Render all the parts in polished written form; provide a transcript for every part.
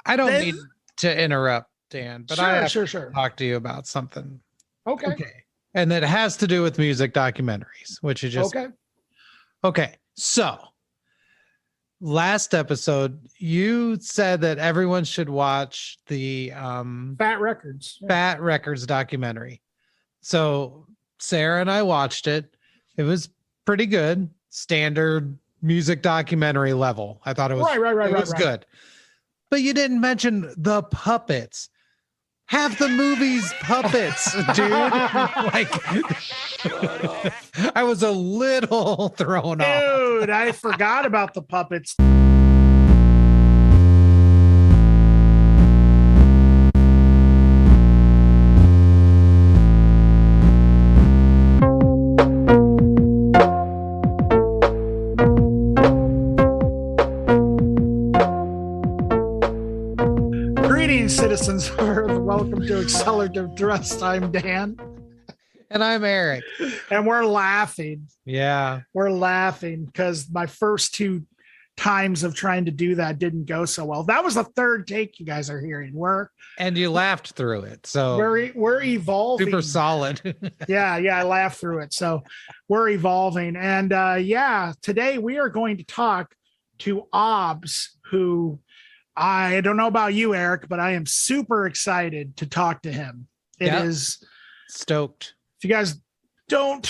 I don't need to interrupt, Dan, but I have to talk to you about something. Okay. And that has to do with music documentaries, which is just okay. So last episode, you said that everyone should watch the Fat Records documentary. So Sarah and I watched it. It was pretty good. Standard music documentary level. I thought it was good. But you didn't mention the puppets. Half the movie's puppets, dude. Like, I was a little thrown off. Dude, I forgot about the puppets. Greetings, citizens. Welcome to Accelerativ Thrust. I'm Dan. And I'm Erik. And we're laughing. Yeah. We're laughing because my first two times of trying to do that didn't go so well. That was the third take you guys are hearing. And you laughed through it. So we're evolving. Super solid. Yeah, I laughed through it. So we're evolving. And today we are going to talk to Aubs, who I don't know about you, Erik, but I am super excited to talk to him. It is stoked. If you guys don't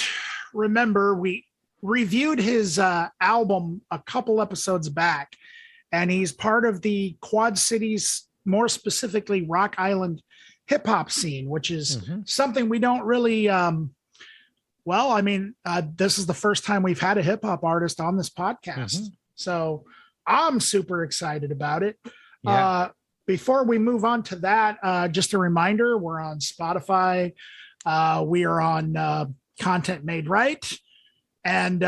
remember, we reviewed his album a couple episodes back, and he's part of the Quad Cities, more specifically Rock Island hip hop scene, which is something we don't really, this is the first time we've had a hip hop artist on this podcast. So I'm super excited about it. Yeah. Before we move on to that, just a reminder, we're on Spotify. We are on Content Made Right, and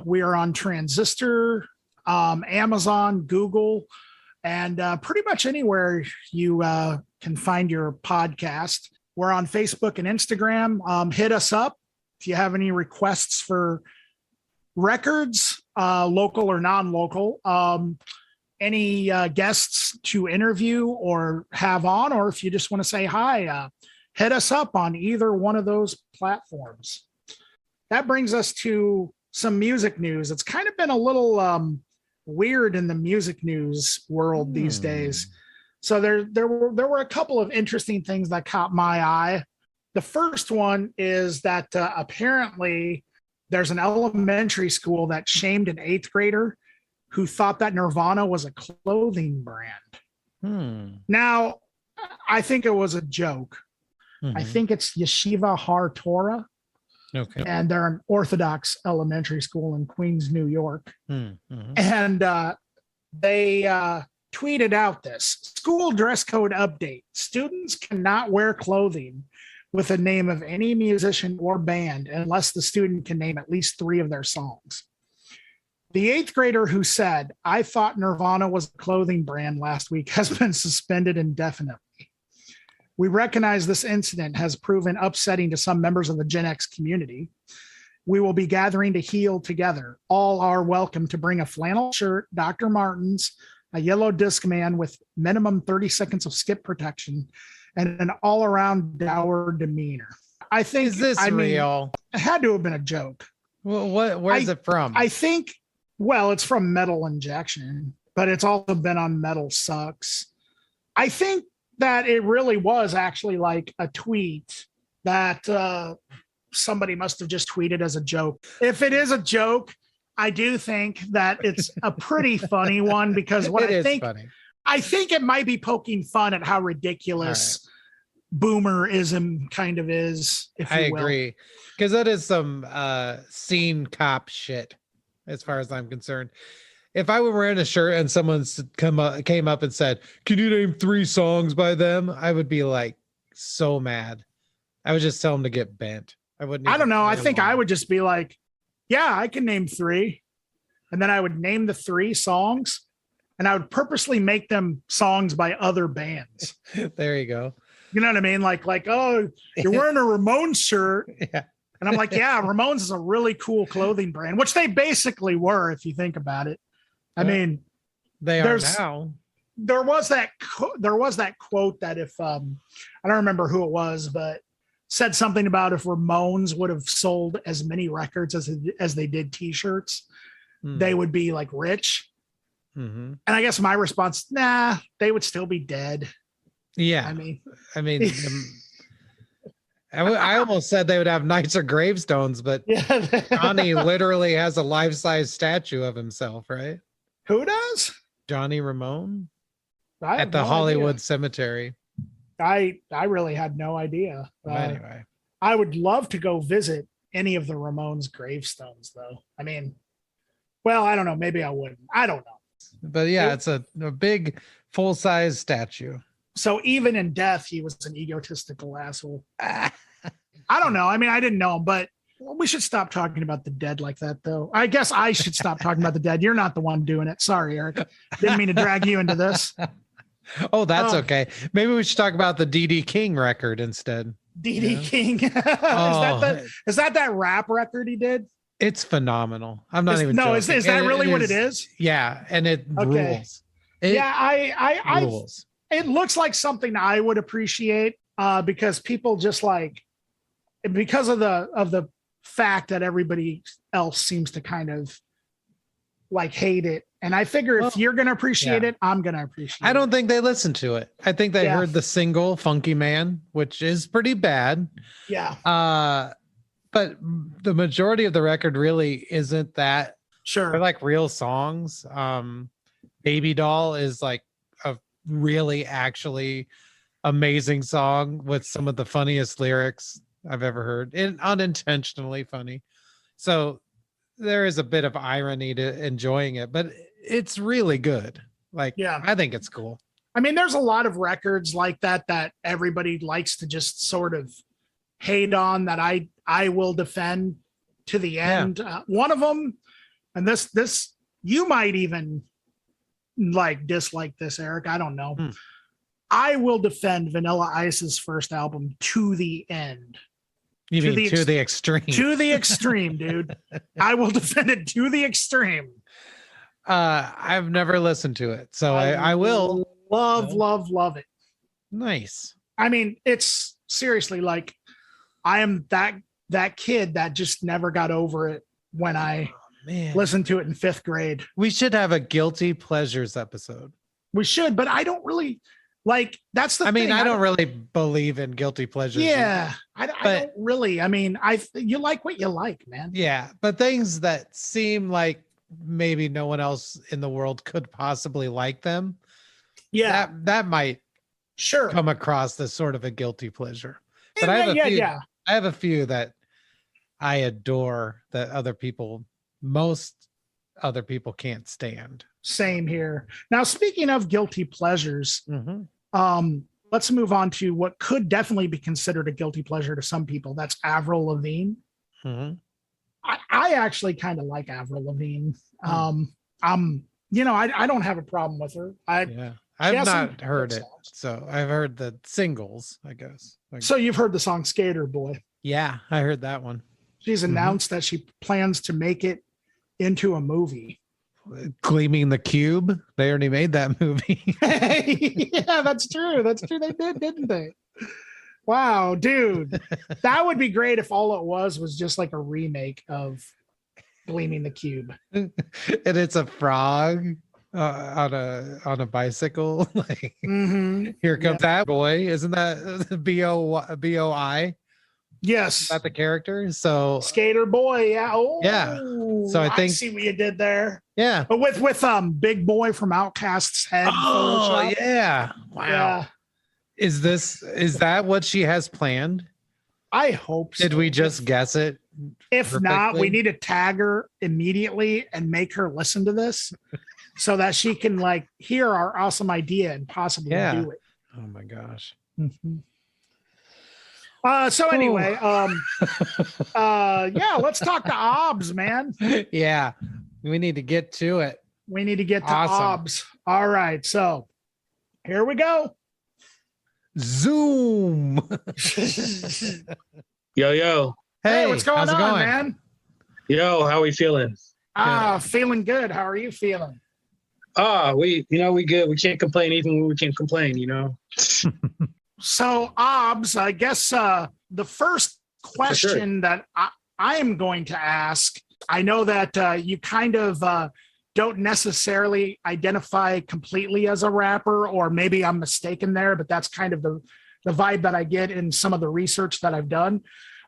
we are on Transistor, Amazon, Google, and pretty much anywhere you can find your podcast. We're on Facebook and Instagram. Hit us up if you have any requests for records, local or non-local, any guests to interview or have on, or if you just want to say hi, hit us up on either one of those platforms. That brings us to some music news. It's kind of been a little weird in the music news world these days. So there were a couple of interesting things that caught my eye. The first one is that apparently there's an elementary school that shamed an 8th grader who thought that Nirvana was a clothing brand. Now, I think it was a joke. I think it's Yeshiva Har Torah. Okay. And they're an Orthodox elementary school in Queens, New York. And they tweeted out this school dress code update. Students cannot wear clothing with the name of any musician or band unless the student can name at least 3 of their songs. The 8th grader who said, "I thought Nirvana was a clothing brand" last week has been suspended indefinitely. We recognize this incident has proven upsetting to some members of the Gen X community. We will be gathering to heal together. All are welcome to bring a flannel shirt, Dr. Martens, a yellow Discman with minimum 30 seconds of skip protection, and an all-around dour demeanor. I think is this real? It had to have been a joke. Well, where's it from? I think, it's from Metal Injection, but it's also been on Metal Sucks. I think that it really was actually like a tweet that somebody must have just tweeted as a joke. If it is a joke, I do think that it's a pretty funny one, because I think it might be poking fun at how ridiculous boomerism kind of is. I agree, because that is some scene cop shit as far as I'm concerned. If I were wearing a shirt and someone came up and said, "Can you name 3 songs by them?" I would be like so mad. I would just tell them to get bent. I don't know. I think I would just be like, "Yeah, I can name 3." And then I would name the 3 songs, and I would purposely make them songs by other bands. There you go. You know what I mean? Like, oh, you're wearing a Ramones shirt. Yeah. And I'm like, yeah, Ramones is a really cool clothing brand, which they basically were, if you think about it. I mean, they are now. there was that quote that if I don't remember who it was, but said something about if Ramones would have sold as many records as they did T-shirts, they would be like rich. Mm-hmm. And I guess my response, nah, they would still be dead. Yeah. I mean, I almost said they would have nicer gravestones, but Johnny literally has a life-size statue of himself, right? Who does? Johnny Ramone at the Hollywood Cemetery. I really had no idea. Anyway, I would love to go visit any of the Ramones gravestones, though. I mean, well, I don't know. Maybe I wouldn't. I don't know. But yeah, it's a big full-size statue. So even in death, he was an egotistical asshole. I don't know. I mean, I didn't know him, but we should stop talking about the dead like that, though. I guess I should stop talking about the dead. You're not the one doing it. Sorry, Eric. Didn't mean to drag you into this. Oh, that's okay. Maybe we should talk about the D.D. King record instead. D.D. King. Is that rap record he did? It's phenomenal. I'm not even joking. Is that really what it is? Yeah, and it rules. I rules. It looks like something I would appreciate because people just because of the fact that everybody else seems to kind of hate it. And I figure if you're going to appreciate it, I'm going to appreciate it. I don't think they listened to it. I think they heard the single Funky Man, which is pretty bad. Yeah. But the majority of the record really isn't that. Sure. They're like real songs. Baby Doll is like a really actually amazing song with some of the funniest lyrics I've ever heard, and unintentionally funny. So there is a bit of irony to enjoying it, but it's really good. I think it's cool. I mean, there's a lot of records like that everybody likes to just sort of hate on that I will defend to the end. One of them, and this you might even dislike this, Eric. I don't know. I will defend Vanilla Ice's first album to the end. You mean to the extreme? To the extreme, dude. I will defend it to the extreme. I've never listened to it, so I will love it. Nice. I mean, it's seriously I am that kid that just never got over it when I listened to it in 5th grade. We should have a guilty pleasures episode. We should, but I don't really that's the thing. I don't really believe in guilty pleasures. Yeah. I don't really. I mean, you like what you like, man. Yeah. But things that seem like maybe no one else in the world could possibly like them. Yeah. That might come across as sort of a guilty pleasure. But I have a few that I adore that most other people can't stand. Same here. Now, speaking of guilty pleasures, let's move on to what could definitely be considered a guilty pleasure to some people. That's Avril Lavigne. I actually kind of like Avril Lavigne. I don't have a problem with her. I've not heard it, so I've heard the singles, I guess. So you've heard the song Skater Boy. Yeah, I heard that one. She's announced that she plans to make it into a movie. Gleaming the Cube. They already made that movie. Yeah, that's true. They did, didn't they? Wow, dude. That would be great if all it was just like a remake of Gleaming the Cube. And it's a frog on a bicycle. Here comes that boy. Isn't that BOI? Yes. Is that the character? So Skater Boy, yeah. Oh yeah. So I see what you did there. Yeah. But with Big Boy from Outkast's head. Oh yeah. Wow. Yeah. Is that what she has planned? I hope so. Did we just guess it? If perfectly? Not, we need to tag her immediately and make her listen to this so that she can hear our awesome idea and possibly do it. Oh my gosh. So anyway, let's talk to Aubs, man. Yeah, we need to get to it. We need to get to Aubs. All right, so here we go. Zoom. Yo. Hey, what's going on, man? Yo, how are we feeling? Feeling good. How are you feeling? We good. We can't complain even when we can complain, you know. So, Aubs, I guess the first question that I am going to ask, I know that you kind of don't necessarily identify completely as a rapper, or maybe I'm mistaken there, but that's kind of the vibe that I get in some of the research that I've done.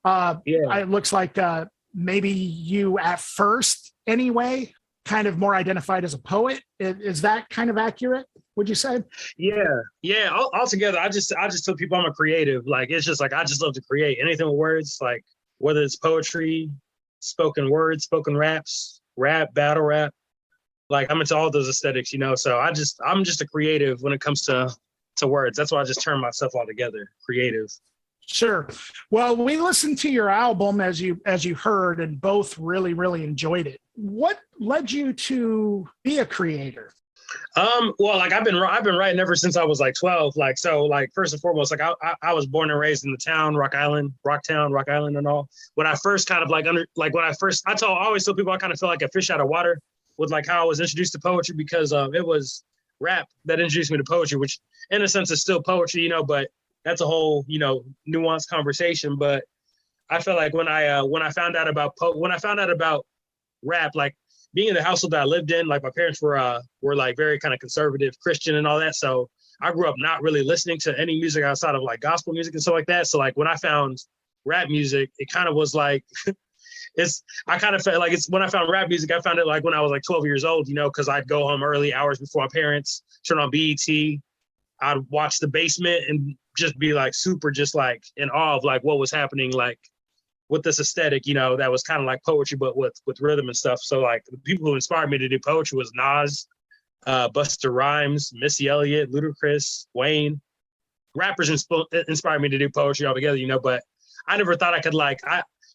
It looks like maybe you at first anyway, kind of more identified as a poet. Is that kind of accurate, would you say? Yeah. Altogether, I just tell people I'm a creative. Like, it's just like, I just love to create anything with words, like whether it's poetry, spoken words, spoken raps, rap, battle rap. Like, I'm into all those aesthetics, you know? So I'm just a creative when it comes to words. That's why I just term myself all together, creative. Sure. Well, we listened to your album as you heard, and both really, really enjoyed it. What led you to be a creator? Well, like I've been writing ever since I was like 12. Like, so like first and foremost, like I was born and raised in the town, Rock Island and all. When I first kind of like I always tell people I kind of feel like a fish out of water with like how I was introduced to poetry, because it was rap that introduced me to poetry, which in a sense is still poetry, you know, but that's a whole, you know, nuanced conversation. But I feel like when I found out about rap, like being in the household that I lived in, like my parents were like very kind of conservative Christian and all that. So I grew up not really listening to any music outside of like gospel music and stuff like that. So like when I found rap music, it kind of was like, I kind of felt like when I found rap music, I found it like when I was like 12 years old, you know, because I'd go home early hours before my parents, turn on BET. I'd watch The Basement and just be like super just like in awe of like what was happening, like with this aesthetic, you know, that was kind of like poetry, but with rhythm and stuff. So like the people who inspired me to do poetry was Nas, Busta Rhymes, Missy Elliott, Ludacris, Wayne. Rappers inspired me to do poetry altogether, you know, but I never thought I could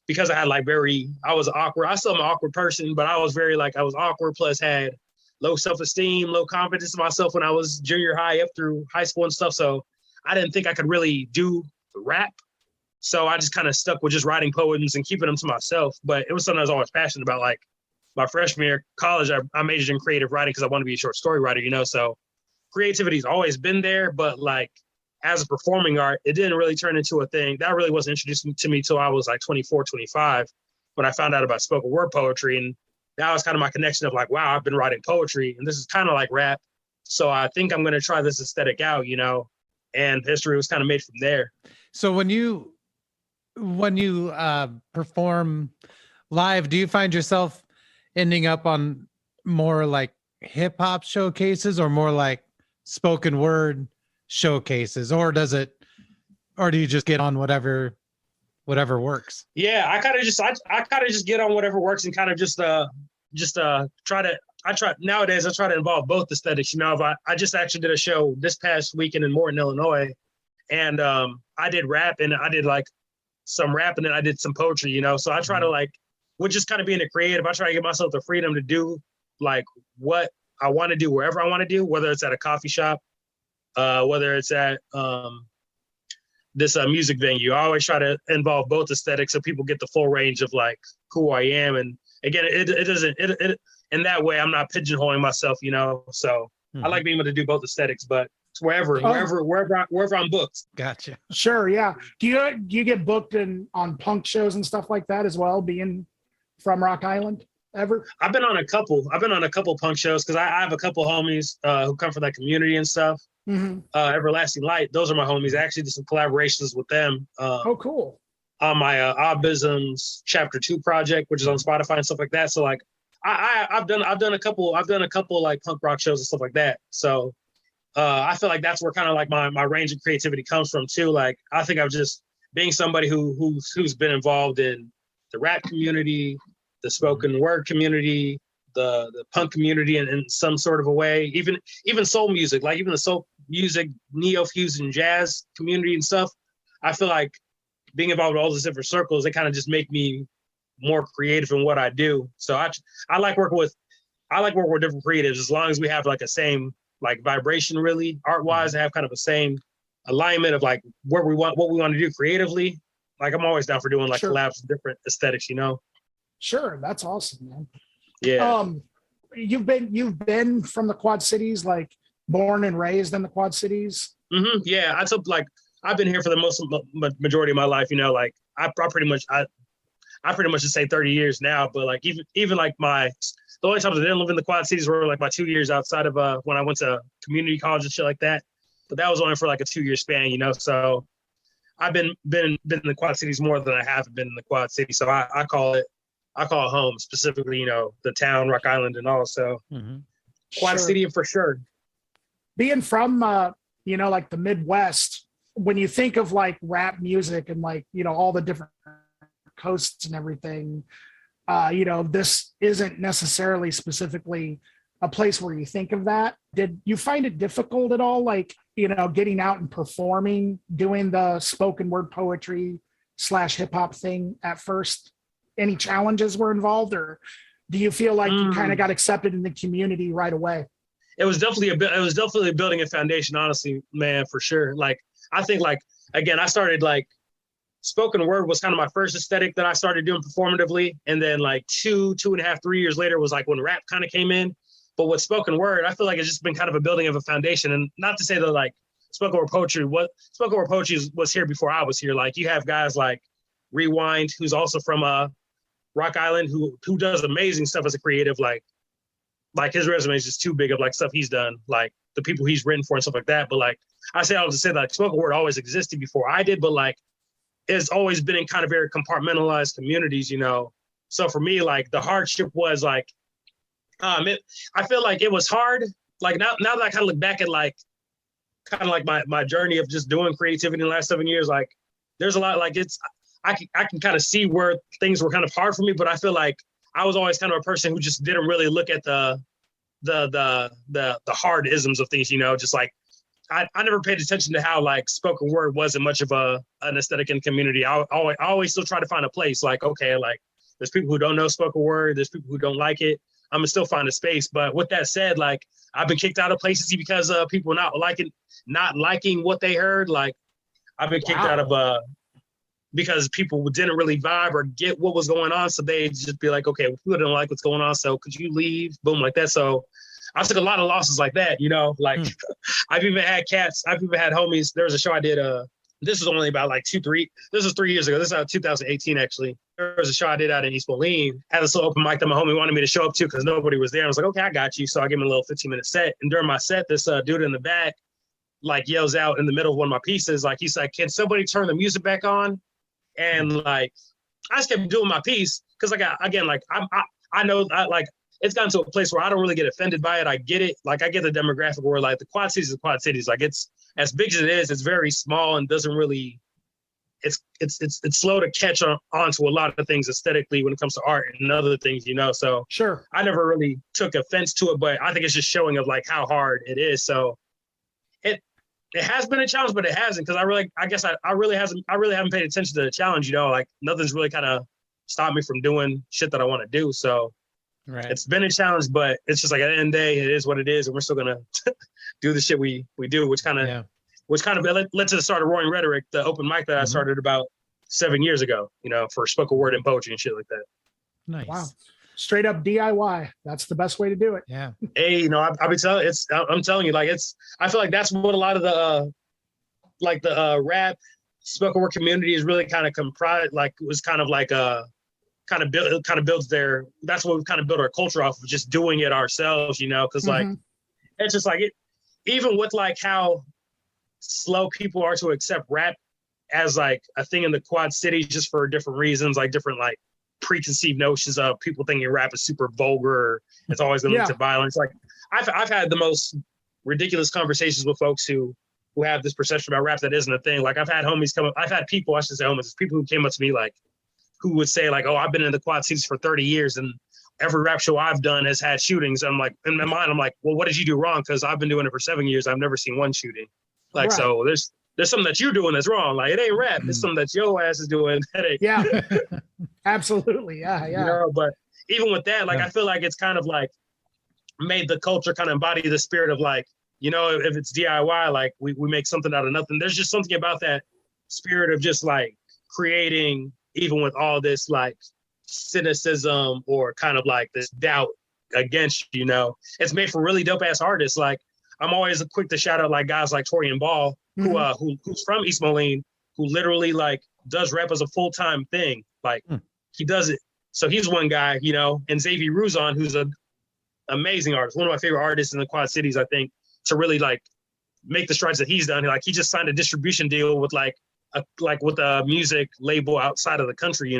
because I had like I was awkward. I still am an awkward person, but I was awkward, plus had low self-esteem, low confidence in myself when I was junior high up through high school and stuff. So I didn't think I could really do rap. So I just kind of stuck with just writing poems and keeping them to myself. But it was something I was always passionate about. Like my freshman year of college, I majored in creative writing because I wanted to be a short story writer, you know? So creativity's always been there, but like as a performing art, it didn't really turn into a thing. That really wasn't introduced to me till I was like 24, 25, when I found out about spoken word poetry. And that was kind of my connection of like, wow, I've been writing poetry and this is kind of like rap. So I think I'm going to try this aesthetic out, you know, and history was kind of made from there. So when you perform live, do you find yourself ending up on more like hip hop showcases or more like spoken word showcases, or do you just get on whatever works? Yeah, I kind of just get on whatever works and kind of just nowadays I try to involve both aesthetics. You know, I just actually did a show this past weekend in Morton, Illinois, and I did rap and I did like some rap and then I did some poetry, you know. So I try to like, with just kind of being a creative, I try to give myself the freedom to do like what I want to do wherever I want to do, whether it's at a coffee shop, whether it's at this music venue. I always try to involve both aesthetics so people get the full range of like who I am. And again, it doesn't in that way, I'm not pigeonholing myself, you know. So I like being able to do both aesthetics, but wherever I'm booked. Gotcha. Sure, yeah. Do you get booked on punk shows and stuff like that as well, being from Rock Island ever? I've been on a couple punk shows because I have a couple homies who come from that community and stuff. Mm-hmm. Everlasting Light, those are my homies. I actually did some collaborations with them. Oh, cool. On my Aubisms Chapter 2 project, which is on Spotify and stuff like that. So like I've done a couple like punk rock shows and stuff like that. So I feel like that's where kind of like my range of creativity comes from too. Like I think I've just being somebody who's been involved in the rap community, the spoken word community, the punk community in some sort of a way, even soul music, like even the soul music, neo-fusion jazz community and stuff. I feel like being involved in all these different circles, they kind of just make me more creative in what I do. So I like working with different creatives as long as we have like a same like vibration, really art wise, have kind of the same alignment of like what we want to do creatively. Like I'm always down for doing like collabs with different aesthetics, you know? Sure. That's awesome, man. Yeah. you've been from the Quad Cities, like born and raised in the Quad Cities? Mm-hmm. Yeah, I've been here for the majority of my life. You know, like I pretty much just say 30 years now. But like even like the only times I didn't live in the Quad Cities were like my 2 years outside of when I went to community college and shit like that. But that was only for like a 2 year span, you know. So I've been in the Quad Cities more than I have been in the Quad City. So I call it home, specifically, you know, the town, Rock Island, and all. So Quad City for sure. Being from you know, like the Midwest, when you think of like rap music and like, you know, all the different coasts and everything, you know, this isn't necessarily specifically a place where you think of that. Did you find it difficult at all, like, you know, getting out and performing, doing the spoken word poetry / hip hop thing at first? Any challenges were involved, or do you feel like you kind of got accepted in the community right away? It was definitely building a foundation, honestly, man, for sure. Like, I think, like, again, I started like spoken word was kind of my first aesthetic that I started doing performatively. And then like 2.5, 3 years later was like when rap kind of came in. But with spoken word, I feel like it's just been kind of a building of a foundation. And not to say that like spoken word poetry was here before I was here. Like, you have guys like Rewind, who's also from Rock Island, who does amazing stuff as a creative. Like his resume is just too big of like stuff he's done, like the people he's written for and stuff like that. But like I say, I'll just say that like spoken word always existed before I did, but like it's always been in kind of very compartmentalized communities, you know. So for me, like the hardship was like, I feel like it was hard. Like now that I kind of look back at like kind of like my journey of just doing creativity in the last 7 years, like there's a lot, like I can kind of see where things were kind of hard for me, but I feel like I was always kind of a person who just didn't really look at the hard isms of things, you know. Just like I never paid attention to how like spoken word wasn't much of an aesthetic in the community. I always still try to find a place, like, okay, like there's people who don't know spoken word, there's people who don't like it. I'm gonna still find a space. But with that said, like I've been kicked out of places because people not liking what they heard. Like I've been kicked out of because people didn't really vibe or get what was going on. So they just be like, okay, well, people didn't like what's going on, so could you leave? Boom, like that. So I took a lot of losses like that, you know. Like I've even had homies. There was a show I did, this was only about like 3 years ago. This is 2018 actually. There was a show I did out in East Moline. Had this little open mic that my homie wanted me to show up to because nobody was there. I was like, okay, I got you. So I gave him a little 15-minute set. And during my set, this dude in the back like yells out in the middle of one of my pieces, like he's like, can somebody turn the music back on? And like I just kept doing my piece because like I know like it's gotten to a place where I don't really get offended by it. I get it. Like I get the demographic where like the Quad Cities is Quad Cities. Like it's as big as it is, it's very small and doesn't really, it's slow to catch on to a lot of things aesthetically when it comes to art and other things, you know. So sure, I never really took offense to it, but I think it's just showing of like how hard it is. So it has been a challenge, but it hasn't, because I really haven't paid attention to the challenge, you know. Like nothing's really kind of stopped me from doing shit that I want to do. So it's been a challenge, but it's just like at the end of the day, it is what it is, and we're still gonna do the shit we do, which kind of led to the start of Roaring Rhetoric, the open mic that I started about 7 years ago, you know, for spoken word and poetry and shit like that. Nice. Wow. Straight up DIY. That's the best way to do it. Yeah. Hey, you know, I'm telling you, like I feel like that's what a lot of the rap spoken word community is really kind of comprised. Like it was kind of like kind of builds that's what we've kind of built our culture off of, just doing it ourselves, you know, because like it's just like it, even with like how slow people are to accept rap as like a thing in the Quad Cities, just for different reasons, like different like preconceived notions of people thinking rap is super vulgar. It's always going to lead to violence. Like I've had the most ridiculous conversations with folks who have this perception about rap that isn't a thing. Like I've had people, I should say homies, people who came up to me like, who would say like, oh, I've been in the Quad Cities for 30 years and every rap show I've done has had shootings. I'm like, in my mind, I'm like, well, what did you do wrong? Because I've been doing it for 7 years. I've never seen one shooting. Like, so there's something that you're doing that's wrong. Like it ain't rap. It's something that your ass is doing. Yeah, absolutely. Yeah. You know, but even with that, like, I feel like it's kind of like made the culture kind of embody the spirit of like, you know, if it's DIY, like we make something out of nothing. There's just something about that spirit of just like creating, even with all this like cynicism or kind of like this doubt against, it's made for really dope ass artists. Like I'm always quick to shout out like guys like Torian Ball, who's from East Moline, who literally like does rap as a full-time thing. Like he does it. So he's one guy, and Xavier Ruzon, who's an amazing artist, one of my favorite artists in the Quad Cities, I think, to really like make the strides that he's done. Like he just signed a distribution deal with with a music label outside of the country,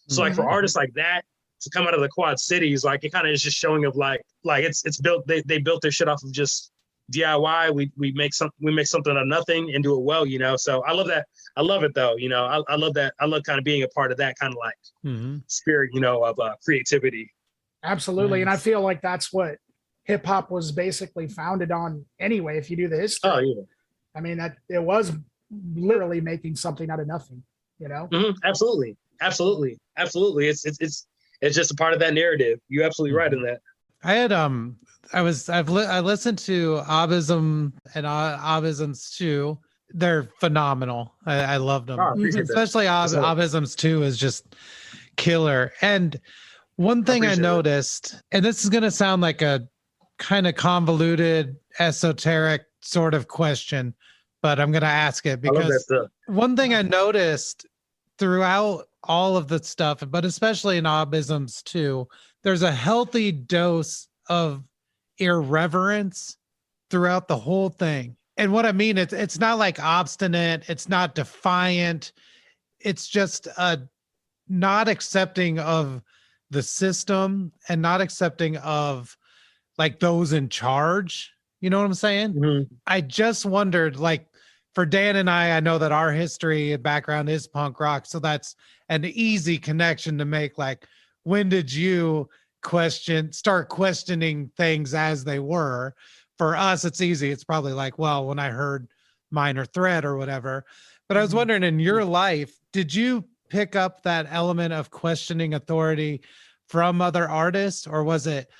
So like for artists like that to come out of the Quad Cities, like it kind of is just showing of like it's built. They built their shit off of just DIY. We make something out of nothing and do it well, So I love that. I love it though, I love that. I love kind of being a part of that kind of like spirit, of creativity. Absolutely, nice. And I feel like that's what hip hop was basically founded on anyway. If you do the history, I mean that it was literally making something out of nothing, Absolutely. It's just a part of that narrative. You're absolutely right in that. I had I listened to Aubism and Aubisms 2. They're phenomenal. I loved them. Especially Aubisms 2 is just killer. And one thing I noticed, and this is going to sound like a kind of convoluted, esoteric sort of question, but I'm going to ask it because one thing I noticed throughout all of the stuff, but especially in Aubisms 2, there's a healthy dose of irreverence throughout the whole thing. And what I mean, it's not like obstinate, it's not defiant, it's just not accepting of the system and not accepting of like those in charge. You know what I'm saying? I just wondered, like for Dan and I know that our history and background is punk rock, so that's an easy connection to make. Like, when did you start questioning things as they were? For us, it's easy. It's probably like, well, when I heard Minor Threat or whatever. But I was wondering, in your life, did you pick up that element of questioning authority from other artists, or was it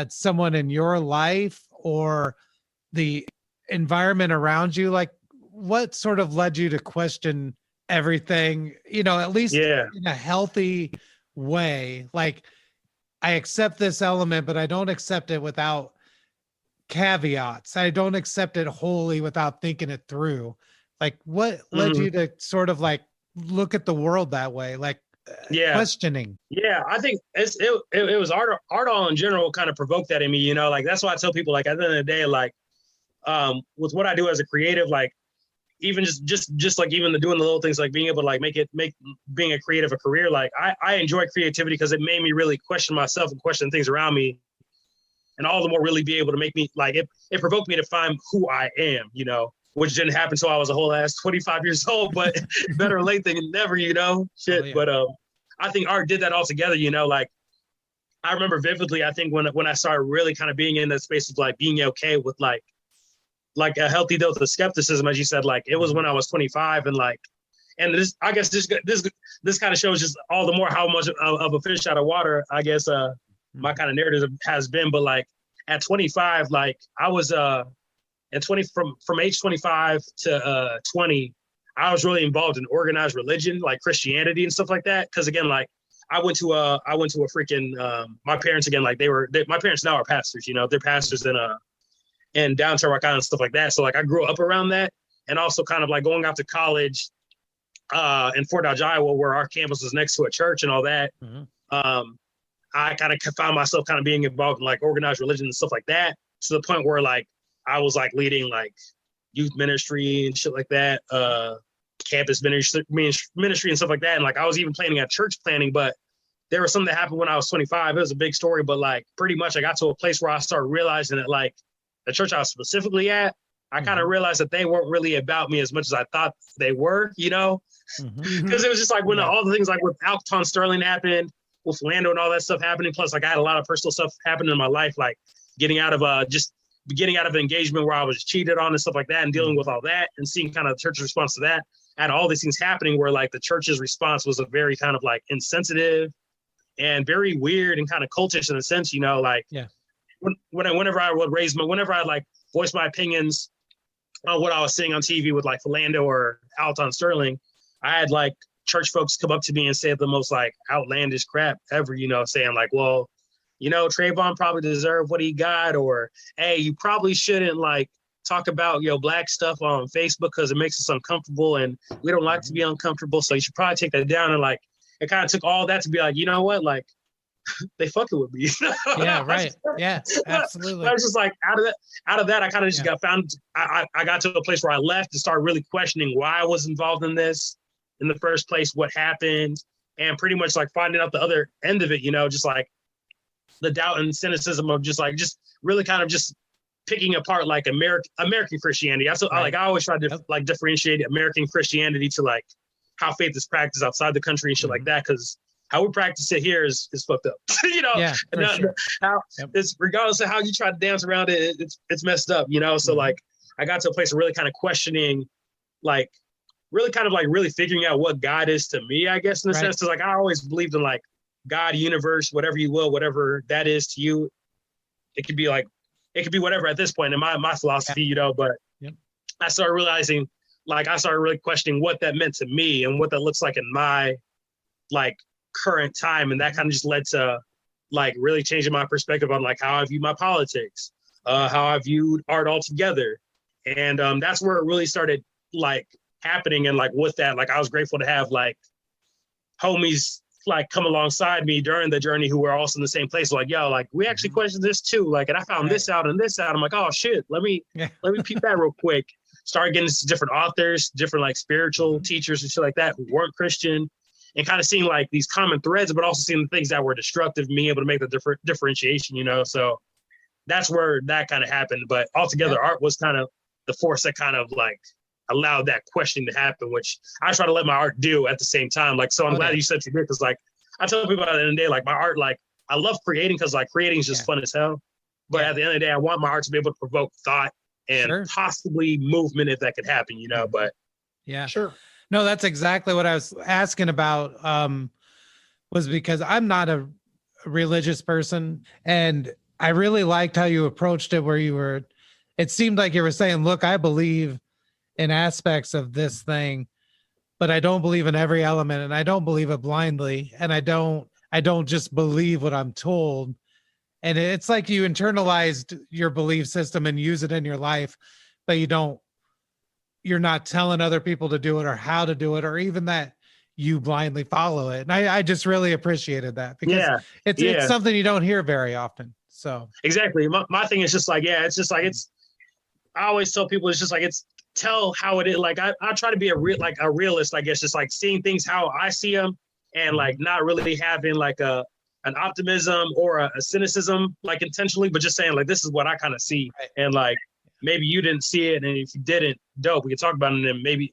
someone in your life or the environment around you? Like, what sort of led you to question everything, at least in a healthy way? Like, I accept this element, but I don't accept it without caveats. I don't accept it wholly without thinking it through. Like, what led you to sort of like look at the world that way? Like, questioning. I think it was art all in general kind of provoked that in me, like that's why I tell people, like, at the end of the day, like with what I do as a creative, like even just like even doing the little things, like being able to like make being a creative a career, like I enjoy creativity because it made me really question myself and question things around me, and all the more really be able to make me like it provoked me to find who I am, which didn't happen until I was a whole ass 25 years old, but better late than never, shit. Oh, yeah. But I think art did that all together, like I remember vividly, I think when I started really kind of being in that space of like being okay with like a healthy dose of skepticism, as you said, like it was when I was 25, and like, and this, I guess this kind of shows just all the more how much of a fish out of water, I guess, my kind of narrative has been. But like at 25, like I was at 20 from age 25 to 20, I was really involved in organized religion, like Christianity and stuff like that. Because again, like I went to a freaking my parents, again, like my parents now are pastors, they're pastors in downtown Rock Island and stuff like that. So like I grew up around that, and also kind of like going out to college in Fort Dodge, Iowa, where our campus was next to a church and all that. I kind of found myself kind of being involved in like organized religion and stuff like that, to the point where like I was like leading like youth ministry and shit like that, campus ministry and stuff like that. And like I was even planning at church planning, but there was something that happened when I was 25. It was a big story, but like pretty much I got to a place where I started realizing that like the church I was specifically at, I kind of realized that they weren't really about me as much as I thought they were, because it was just like when all the things like with Alton Sterling happened, with Lando and all that stuff happening. Plus, like I had a lot of personal stuff happening in my life, like getting out of an engagement where I was cheated on and stuff like that, and dealing with all that, and seeing kind of the church's response to that. I had all these things happening where like the church's response was a very kind of like insensitive and very weird and kind of cultish in a sense, like whenever I would whenever I like voice my opinions on what I was seeing on TV with like Philando or Alton Sterling, I had like church folks come up to me and say the most like outlandish crap ever, saying like, well, Trayvon probably deserved what he got, or, hey, you probably shouldn't like talk about black stuff on Facebook because it makes us uncomfortable and we don't like to be uncomfortable. So you should probably take that down. And like, it kind of took all that to be like, you know what? Like, they fucking with me. Yeah, right. Yeah, absolutely. I was just like, out of that, I kind of just I got to a place where I left and started really questioning why I was involved in this in the first place, what happened, and pretty much like finding out the other end of it, just like the doubt and cynicism of just really kind of just picking apart like American Christianity. I always try to like differentiate American Christianity to like how faith is practiced outside the country and shit like that, because how we practice it here is fucked up. Yeah, sure. It's regardless of how you try to dance around it, it's messed up. So like I got to a place of really kind of questioning, like really kind of like really figuring out what God is to me, I guess, in a sense. Because like I always believed in like God, universe, whatever you will, whatever that is to you. It could be whatever at this point in my philosophy, but I started realizing, like, I started really questioning what that meant to me and what that looks like in my like current time. And that kind of just led to like really changing my perspective on like how I view my politics, how I viewed art altogether. And that's where it really started like happening. And like with that, like I was grateful to have like homies like come alongside me during the journey who were also in the same place. Like, yo, like we actually questioned this too. Like, and I found this out and this out. I'm like, oh shit, let me peep that real quick. Started getting different authors, different like spiritual teachers and shit like that who weren't Christian, and kind of seeing like these common threads, but also seeing the things that were destructive, being able to make the differentiation, So that's where that kind of happened. But altogether, art was kind of the force that kind of like allowed that questioning to happen, which I try to let my art do at the same time. Like, so I'm glad you said you did, because like I tell people at the end of the day, like my art, like I love creating because like creating is just fun as hell. But at the end of the day, I want my art to be able to provoke thought and possibly movement if that could happen, But sure. No, that's exactly what I was asking about. Was because I'm not a religious person, and I really liked how you approached it, where it seemed like you were saying, look, I believe in aspects of this thing, but I don't believe in every element, and I don't believe it blindly, and I don't just believe what I'm told. And it's like you internalized your belief system and use it in your life, but you're not telling other people to do it or how to do it, or even that you blindly follow it. And I just really appreciated that, because it's something you don't hear very often. So exactly. My thing is just like, it's just like, I always tell people, it's just like, tell how it is. Like I try to be a realist, I guess, just like seeing things how I see them, and like not really having like an optimism or a cynicism like intentionally, but just saying like, this is what I kind of see. And like, maybe you didn't see it, and if you didn't, dope, we can talk about it, and maybe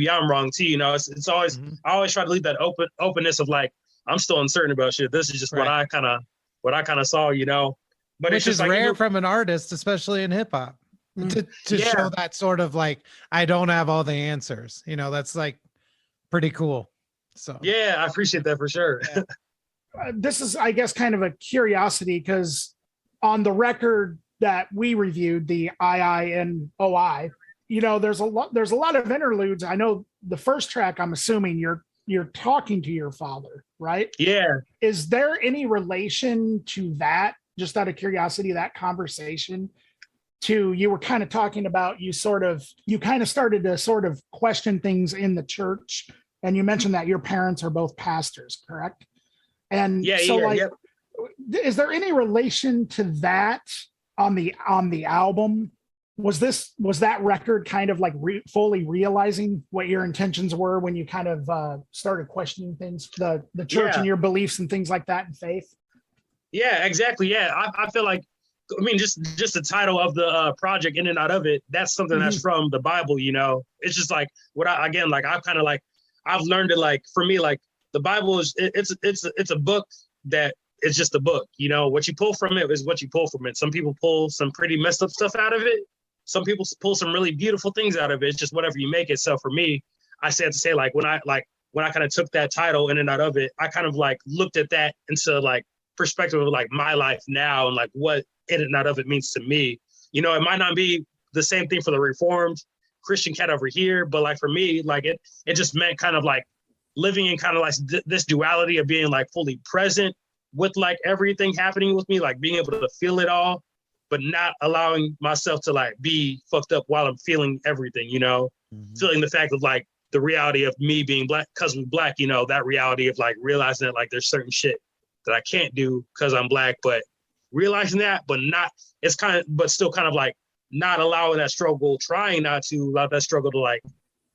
I'm wrong too. It's always I always try to leave that openness of like, I'm still uncertain about shit. This is just what I kind of saw, But which it's just is like, rare from an artist, especially in hip hop, to show that sort of like, I don't have all the answers. That's like pretty cool. So I appreciate that for sure. This is, I guess, kind of a curiosity, because on the record that we reviewed, the IINOI, there's a lot of interludes. I know the first track, I'm assuming you're talking to your father, right? Yeah. Is there any relation to that, just out of curiosity, that conversation to, you were kind of talking about, you kind of started to sort of question things in the church, and you mentioned that your parents are both pastors, correct? And is there any relation to that on the album? Was that record kind of like fully realizing what your intentions were when you kind of started questioning things, the church and your beliefs and things like that, and faith? Yeah, exactly. Yeah, I feel like, I mean, just the title of the project, In and Out of It, that's something that's from the Bible. It's just like I've learned it, like for me, like the Bible is it's a book that is just a book. What you pull from it is what you pull from it. Some people pull some pretty messed up stuff out of it. Some people pull some really beautiful things out of it. It's just whatever you make it. So for me, I said to say, like when I kind of took that title, In and Out of It, I kind of like looked at that into like perspective of like my life now and like what In and Out of It means to me. It might not be the same thing for the Reformed Christian cat over here, but like for me, like it just meant kind of like living in kind of like this duality of being like fully present with like everything happening with me, like being able to feel it all, but not allowing myself to like be fucked up while I'm feeling everything, you know, feeling the fact of like the reality of me being black because I'm black, you know, that reality of like realizing that like there's certain shit that I can't do because I'm black, but realizing that, but not, it's kind of, but still kind of like not allowing that struggle, trying not to allow that struggle to like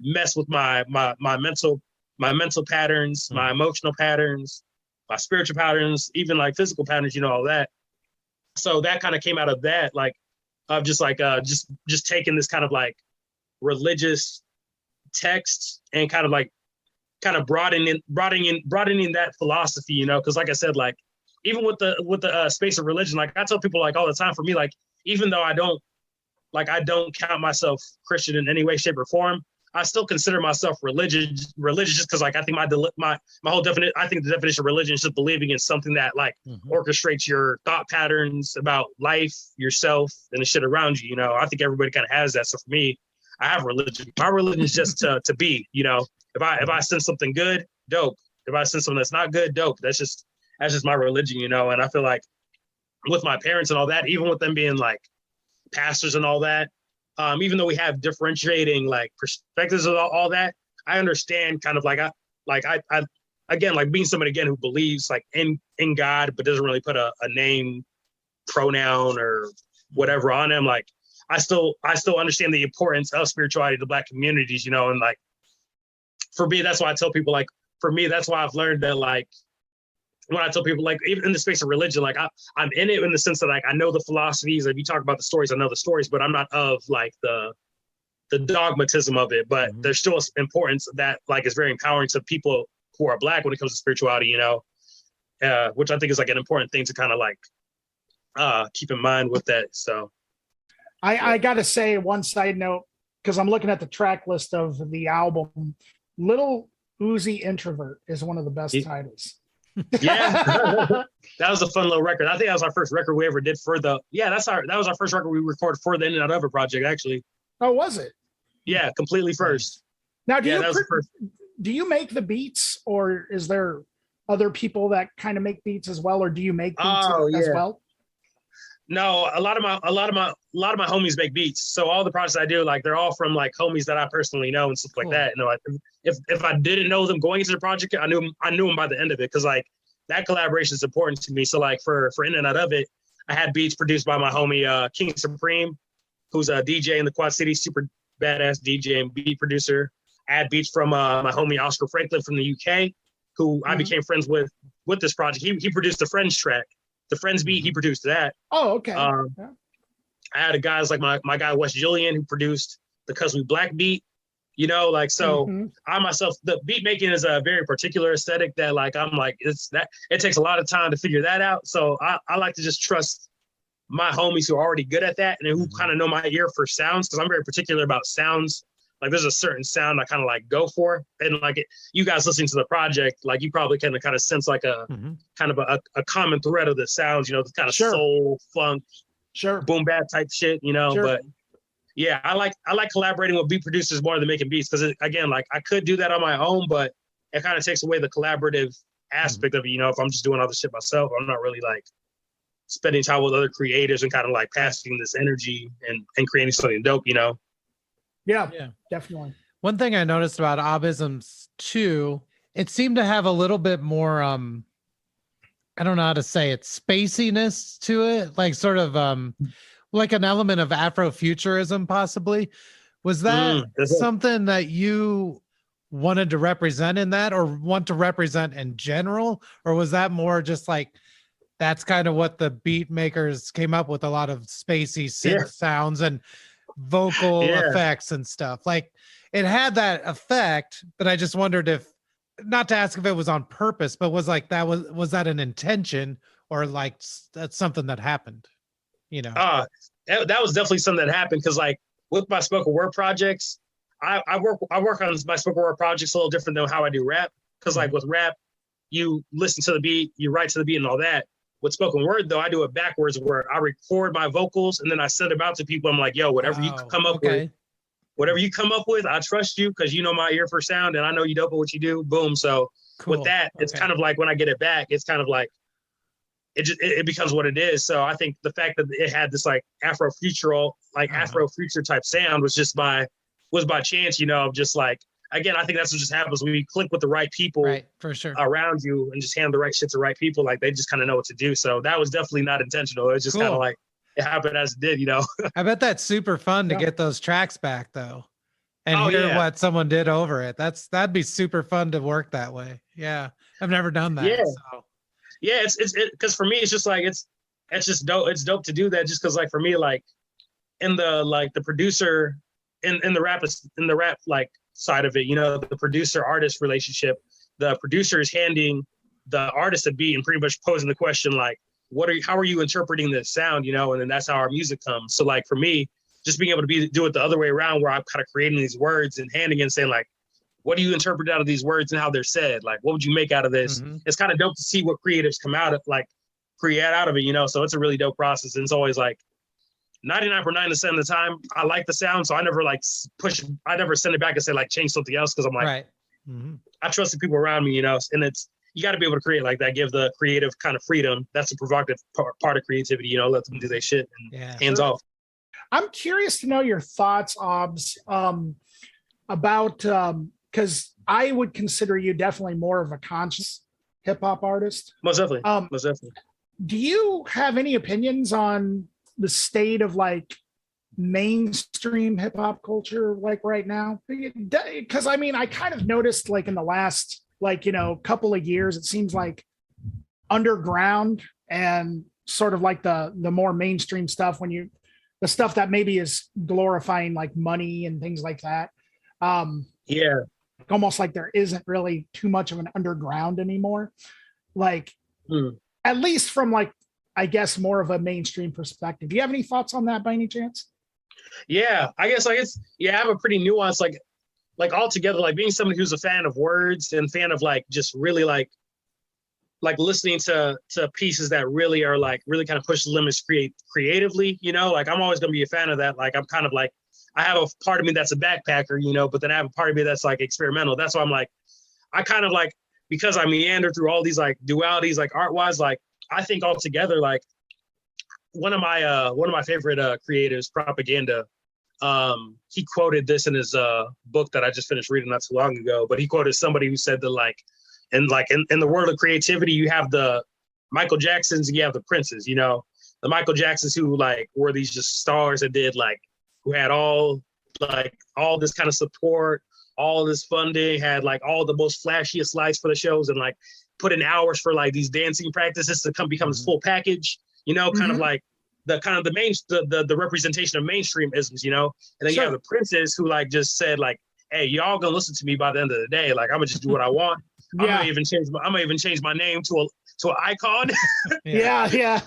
mess with my mental patterns, my emotional patterns, my spiritual patterns, even like physical patterns, you know, all that. So that kind of came out of that, like, of just like, just taking this kind of like religious text and kind of like, kind of broadening that philosophy, you know, because like I said, like, even with the space of religion, like I tell people like all the time, for me, like, even though I don't count myself Christian in any way, shape, or form, I still consider myself religious just because like I think my whole definition, I think the definition of religion is just believing in something that like orchestrates your thought patterns about life, yourself, and the shit around you. You know, I think everybody kind of has that. So for me, I have religion. My religion is just to be. You know, if I sense something good, dope. If I sense something that's not good, dope. That's just my religion. You know, and I feel like with my parents and all that, even with them being like pastors and all that, even though we have differentiating like perspectives of all that, I understand kind of like I again, like being somebody again who believes like in God, but doesn't really put a name, pronoun or whatever on him. Like I still understand the importance of spirituality to Black communities, you know, and like for me, that's why I tell people like, for me, that's why I've learned that like, when I tell people, like, even in the space of religion, like I'm in it in the sense that like I know the philosophies. If you talk about the stories, I know the stories, but I'm not of like the dogmatism of it. But there's still importance that like is very empowering to people who are Black when it comes to spirituality, you know, which I think is like an important thing to kind of like keep in mind with that. So I gotta say one side note, because I'm looking at the track list of the album, Little Uzi Introvert is one of the best titles. Yeah, that was a fun little record. I think that was our first record we ever did for that was our first record we recorded for the In and Out Of It project, actually. Oh, was it? Yeah, completely first. Now, do you make the beats, or is there other people that kind of make beats as well, or do you make beats as well? No, a lot of my homies make beats. So all the projects I do, like they're all from like homies that I personally know and stuff like that. You know, like, if I didn't know them going into the project, I knew them by the end of it, because like that collaboration is important to me. So like for In and Out Of It, I had beats produced by my homie King Supreme, who's a DJ in the Quad Cities, super badass DJ and beat producer. I had beats from my homie Oscar Franklin from the UK, who I became friends with this project. He produced the Friends track. The Friends beat, he produced that. Oh, okay. I had a guys like my guy Wes Julian, who produced the Cause We Black beat. You know, like, so I myself, the beat making is a very particular aesthetic that like I'm like, it takes a lot of time to figure that out. So I like to just trust my homies who are already good at that and who kind of know my ear for sounds, because I'm very particular about sounds. Like there's a certain sound I kind of like go for, and like you guys listening to the project, like you probably can kind of sense like a kind of a common thread of the sounds, you know, the kind of soul, funk, boom bap type shit, you know. But yeah, I like collaborating with beat producers more than making beats, because again, like I could do that on my own, but it kind of takes away the collaborative aspect of it. You know, if I'm just doing all the shit myself, I'm not really like spending time with other creators and kind of like passing this energy and creating something dope, you know. Yeah, definitely. One thing I noticed about Aubisms too, it seemed to have a little bit more, I don't know how to say it, spaciness to it, like sort of like an element of Afrofuturism possibly. Was that something that you wanted to represent in that, or want to represent in general? Or was that more just like, that's kind of what the beat makers came up with, a lot of spacey synth sounds and vocal effects and stuff? Like it had that effect, but I just wondered if, not to ask if it was on purpose, but was that an intention, or like that's something that happened, you know? That was definitely something that happened, because like with my spoken word projects, I work on my spoken word projects a little different than how I do rap, because like with rap, you listen to the beat, you write to the beat and all that. With spoken word, though, I do it backwards, where I record my vocals and then I send them out to people. I'm like, yo, whatever you come up with, I trust you, because you know my ear for sound and I know you dope at what you do. Boom. So with that, it's kind of like when I get it back, it's kind of like it becomes what it is. So I think the fact that it had this like Afro-futural, like Afro-future type sound was by chance, you know, just like, again, I think that's what just happens when you click with the right people Right, for sure. around you and just hand the right shit to right people. Like they just kind of know what to do. So that was definitely not intentional. It's just kind of like it happened as it did, you know. I bet that's super fun to get those tracks back though, and hear what someone did over it. That'd be super fun to work that way. Yeah, I've never done that. Yeah, so. Yeah, it's because for me it's just like it's just dope. It's dope to do that just because like for me like in the producer in the rap like side of it, you know, the producer artist relationship, the producer is handing the artist a beat and pretty much posing the question like, how are you interpreting this sound, you know, and then that's how our music comes. So like for me, just being able to do it the other way around where I'm kind of creating these words and handing and saying like, what do you interpret out of these words and how they're said? Like, what would you make out of this? Mm-hmm. It's kind of dope to see what creatives come out of, like, create out of it, you know? So it's a really dope process. And it's always like 99.9% of the time, I like the sound. So I never like I never send it back and say like, change something else. Cause I'm like, I trust the people around me, you know? And you got to be able to create like that, give the creative kind of freedom. That's a provocative part of creativity, you know, let them do their shit and hands off. I'm curious to know your thoughts, Aubs, about, because I would consider you definitely more of a conscious hip hop artist. Most definitely. Most definitely. Do you have any opinions on the state of like mainstream hip hop culture like right now? Because I mean, I kind of noticed like in the last like, you know, couple of years, it seems like underground and sort of like the more mainstream stuff the stuff that maybe is glorifying like money and things like that. Almost like there isn't really too much of an underground anymore. Like at least from like, I guess more of a mainstream perspective. Do you have any thoughts on that by any chance? Yeah, I guess like I have a pretty nuanced like altogether, like being somebody who's a fan of words and fan of like just really like listening to pieces that really are like really kind of push the limits creatively, you know, like I'm always gonna be a fan of that. Like I'm kind of like I have a part of me that's a backpacker, you know, but then I have a part of me that's like experimental. That's why I'm like, I kind of like, because I meander through all these like dualities, like art wise, like I think altogether, like one of my favorite creatives, Propaganda, he quoted this in his book that I just finished reading not too long ago, but he quoted somebody who said that like in the world of creativity, you have the Michael Jacksons and you have the Princes, you know, the Michael Jacksons who like were these just stars that did like, who had all this kind of support, all this funding, had like all the most flashiest lights for the shows and like put in hours for like these dancing practices to become this full package, you know, kind of like the representation of mainstream isms, you know, and then you have the Princes who like just said like, hey, y'all gonna listen to me by the end of the day. Like I'm gonna just do what I want. I'm gonna even change my name to an icon. yeah.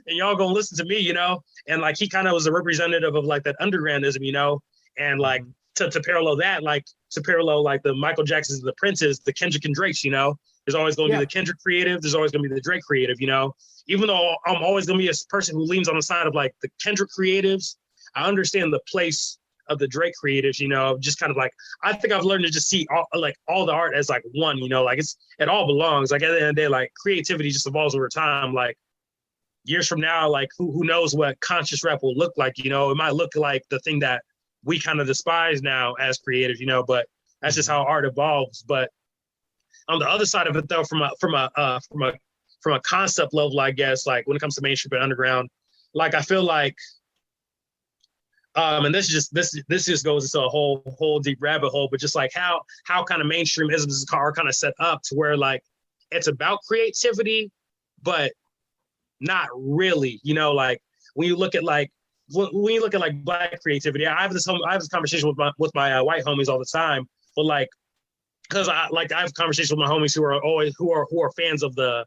And y'all gonna listen to me, you know? And like he kind of was a representative of like that undergroundism, you know? And like to parallel that, like to parallel like the Michael Jacksons and the Princes, the Kendrick and Drakes, you know? There's always gonna be the Kendrick creative, there's always gonna be the Drake creative, you know? Even though I'm always gonna be a person who leans on the side of like the Kendrick creatives, I understand the place of the Drake creatives, you know, just kind of like, I think I've learned to just see all the art as like one, you know, like it all belongs. Like at the end of the day, like creativity just evolves over time. Like years from now, like who knows what conscious rap will look like, you know, it might look like the thing that we kind of despise now as creatives, you know, but that's just how art evolves. But on the other side of it though, from a concept level, I guess, like when it comes to mainstream and underground, like I feel like, and this just goes into a whole deep rabbit hole, but just like how kind of mainstream isms are kind of set up to where like it's about creativity, but not really, you know, like when you look at like Black creativity, I have this conversation with my white homies all the time, but like because I have conversations with my homies who are fans of the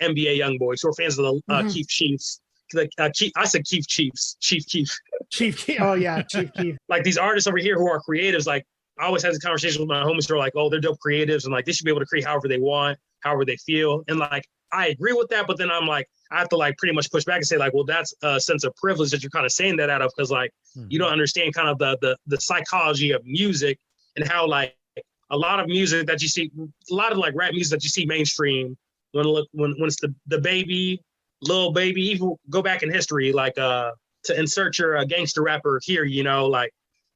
NBA young boys, who are fans of the Keith Chiefs. I said Chief Keef. Oh yeah, Chief Keef. Like these artists over here who are creatives, like I always have this conversation with my homies who are like, oh, they're dope creatives and like they should be able to create however they want, however they feel. And like I agree with that, but then I'm like, I have to like pretty much push back and say like, well, that's a sense of privilege that you're kind of saying that out of, because like you don't understand kind of the psychology of music and how like a lot of music that you see, a lot of like rap music that you see mainstream, when it's the baby, Lil Baby, even go back in history, like to insert your gangster rapper here, you know, like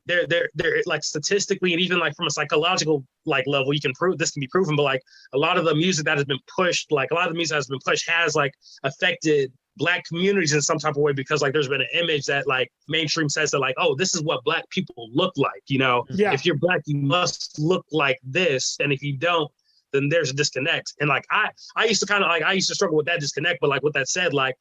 they're like statistically and even like from a psychological like level, you can prove this can be proven, but like a lot of the music that has been pushed, like a lot of the music that has been pushed has like affected Black communities in some type of way, because like there's been an image that like mainstream says that like, oh, this is what Black people look like, you know. Yeah. If you're Black, you must look like this, and if you don't, then there's a disconnect. And like I used to struggle with that disconnect, but like with that said, like,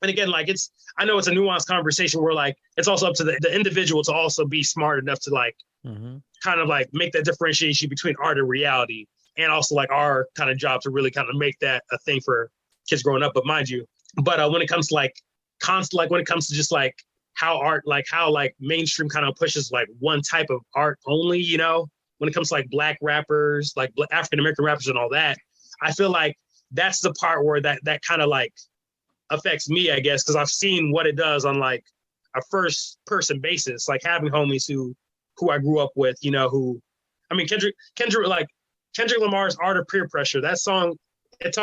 and again, like I know it's a nuanced conversation where like it's also up to the individual to also be smart enough to like kind of like make that differentiation between art and reality, and also like our kind of job to really kind of make that a thing for kids growing up. But mind you, when it comes to like when it comes to just like how mainstream kind of pushes like one type of art only, you know, when it comes to like Black rappers, like African American rappers and all that, I feel like that's the part where that kind of like affects me, I guess, because I've seen what it does on like a first person basis, like having homies who I grew up with, you know, Kendrick Lamar's Art of Peer Pressure, that song, it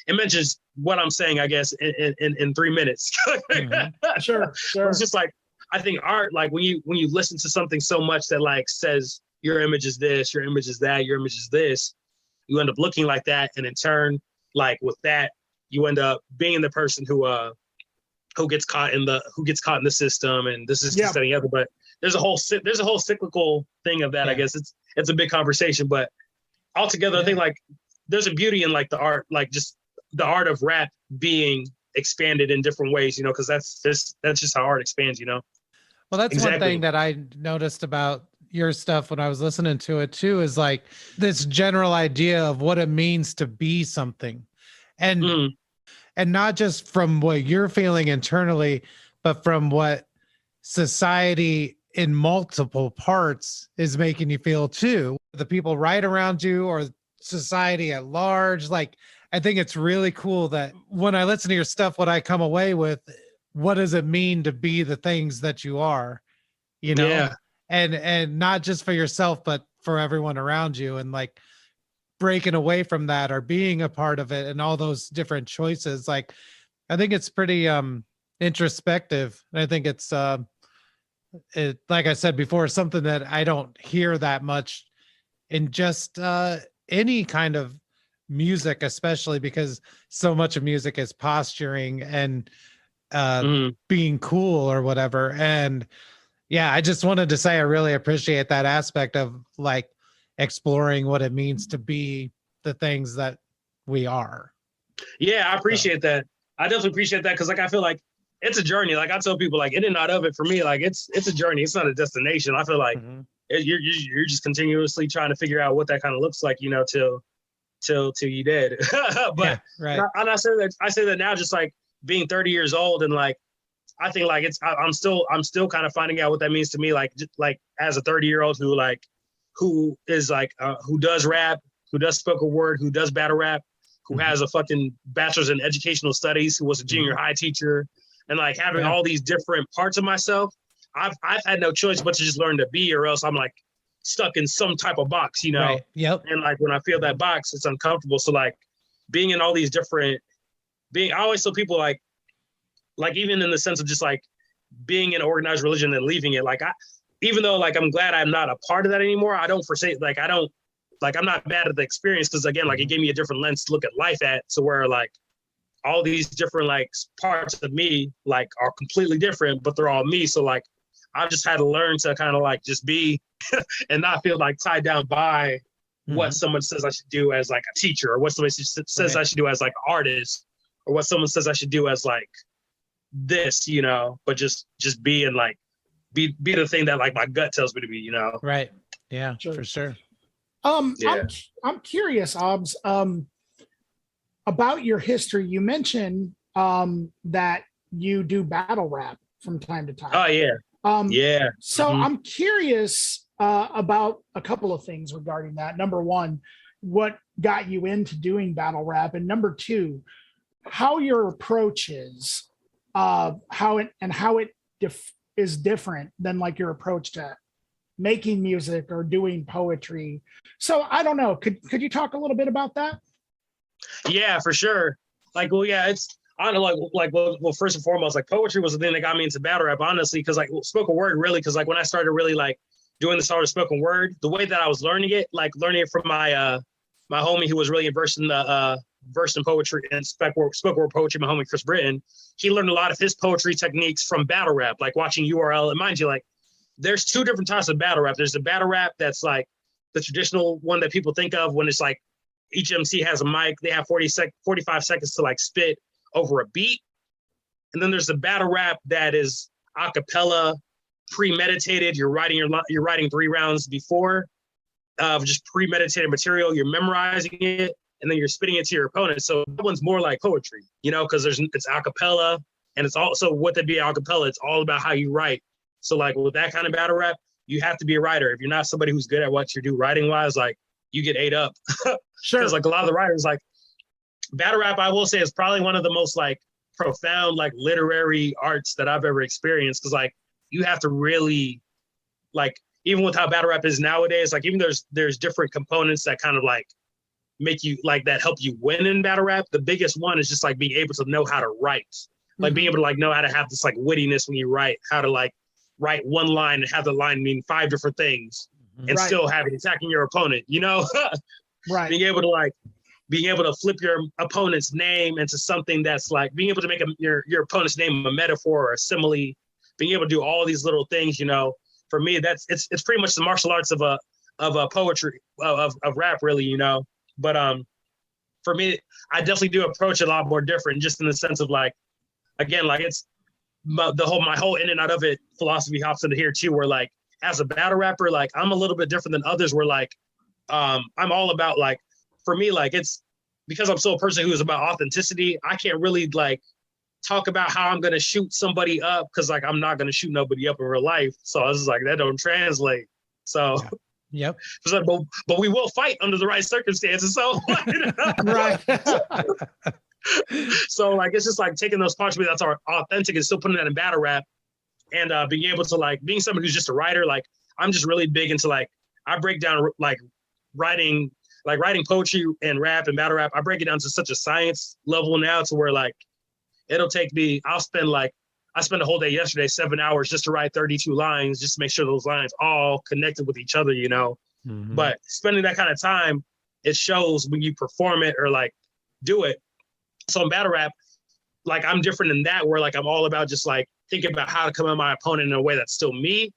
mentions what I'm saying, I guess, in 3 minutes. Sure. It's just like, I think art, like when you listen to something so much that like says your image is this, your image is that, your image is this, you end up looking like that, and in turn, like with that, you end up being the person who gets caught in the system, and this is just any other. But there's a whole cyclical thing of that. I guess it's a big conversation, but altogether, I think like there's a beauty in like the art, like just the art of rap being expanded in different ways, you know, because that's just how art expands, you know. Well, that's one thing that I noticed about your stuff when I was listening to it too, is like this general idea of what it means to be something, and not just from what you're feeling internally, but from what society in multiple parts is making you feel too. The people right around you or society at large. Like, I think it's really cool that when I listen to your stuff, what I come away with, what does it mean to be the things that you are, you know? Yeah. And not just for yourself, but for everyone around you, and like breaking away from that or being a part of it and all those different choices. Like, I think it's pretty introspective. And I think it's like I said before, something that I don't hear that much in just any kind of music, especially because so much of music is posturing and being cool or whatever. And yeah, I just wanted to say I really appreciate that aspect of like exploring what it means to be the things that we are. Yeah, I appreciate that. I definitely appreciate that, because like I feel like it's a journey. Like I tell people, like in and out of it for me, like it's a journey. It's not a destination. I feel like you're just continuously trying to figure out what that kind of looks like, you know, till you dead. But right. And I say that now, just like being 30 years old, and like I think like I'm still kind of finding out what that means to me, like just like as a 30-year-old who is like who does rap, who does spoken word, who does battle rap, who has a fucking bachelor's in educational studies, who was a junior high teacher, and like having all these different parts of myself. I've had no choice but to just learn to be, or else I'm like stuck in some type of box, you know. Right. Yep. And like when I feel that box, it's uncomfortable. So like being in all these different I always tell people like even in the sense of just like being in organized religion and leaving it, like even though like I'm glad I'm not a part of that anymore, I don't forsake, like I don't, like I'm not bad at the experience, because again, like it gave me a different lens to look at life at, so where like all these different like parts of me like are completely different, but they're all me. So like I've just had to learn to kind of like just be and not feel like tied down by what someone says I should do as like a teacher, or what somebody says I should do as like an artist, or what someone says I should do as like this, you know, but just be and like be the thing that like my gut tells me to be, you know. Right. Yeah, for sure. I'm curious, Aubs, about your history. You mentioned that you do battle rap from time to time. Oh yeah. So I'm curious about a couple of things regarding that. Number one, what got you into doing battle rap, and number two, how your approach is, how it is different than like your approach to making music or doing poetry. So I don't know. Could you talk a little bit about that? Yeah, for sure. Like, well, yeah, it's I don't know, well, first and foremost, like poetry was the thing that got me into battle rap, honestly, because like spoken word, really, because like when I started really like doing this sort of spoken word, the way that I was learning it, like learning it from my homie who was really versed in poetry and spoken word poetry, my homie Chris Britton, he learned a lot of his poetry techniques from battle rap, like watching URL. And mind you, like there's two different types of battle rap. There's the battle rap that's like the traditional one that people think of when it's like each MC has a mic, they have 45 seconds to like spit over a beat. And then there's the battle rap that is a cappella, premeditated. You're writing 3 rounds before of just premeditated material. You're memorizing it, and then you're spitting it to your opponent. So that one's more like poetry, because it's a cappella, and it's also what to be a cappella. It's all about how you write. So like with that kind of battle rap, you have to be a writer. If you're not somebody who's good at what you do writing wise, like you get ate up. Sure. Because like a lot of the writers, like battle rap, I will say, is probably one of the most like profound like literary arts that I've ever experienced. Because like you have to really like, even with how battle rap is nowadays, like even there's different components that kind of like make you like that help you win in battle rap. The biggest one is just like being able to know how to write, like being able to like know how to have this like wittiness when you write, how to like write one line and have the line mean 5 different things and still have it attacking your opponent, Right. Being able to flip your opponent's name into something that's like being able to make your opponent's name a metaphor or a simile, being able to do all these little things, for me, it's pretty much the martial arts of a poetry of rap, really, But for me, I definitely do approach it a lot more different, just in the sense of like, again, like it's my whole in and out of it philosophy hops into here too, where like as a battle rapper, like I'm a little bit different than others, where like I'm all about like, for me, like it's because I'm so a person who is about authenticity, I can't really like talk about how I'm gonna shoot somebody up, because like I'm not gonna shoot nobody up in real life. So I was like, that don't translate. So Yep. Like, but we will fight under the right circumstances. So Right. So like it's just like taking those parts of me that's authentic and still putting that in battle rap, and being able to like being someone who's just a writer. Like I'm just really big into like I break down like writing poetry and rap and battle rap. I break it down to such a science level now, to where like it'll take me, I spent a whole day yesterday, 7 hours just to write 32 lines, just to make sure those lines all connected with each other, But spending that kind of time, it shows when you perform it or like do it. So in battle rap, like I'm different in that, where like I'm all about just like thinking about how to come at my opponent in a way that's still me.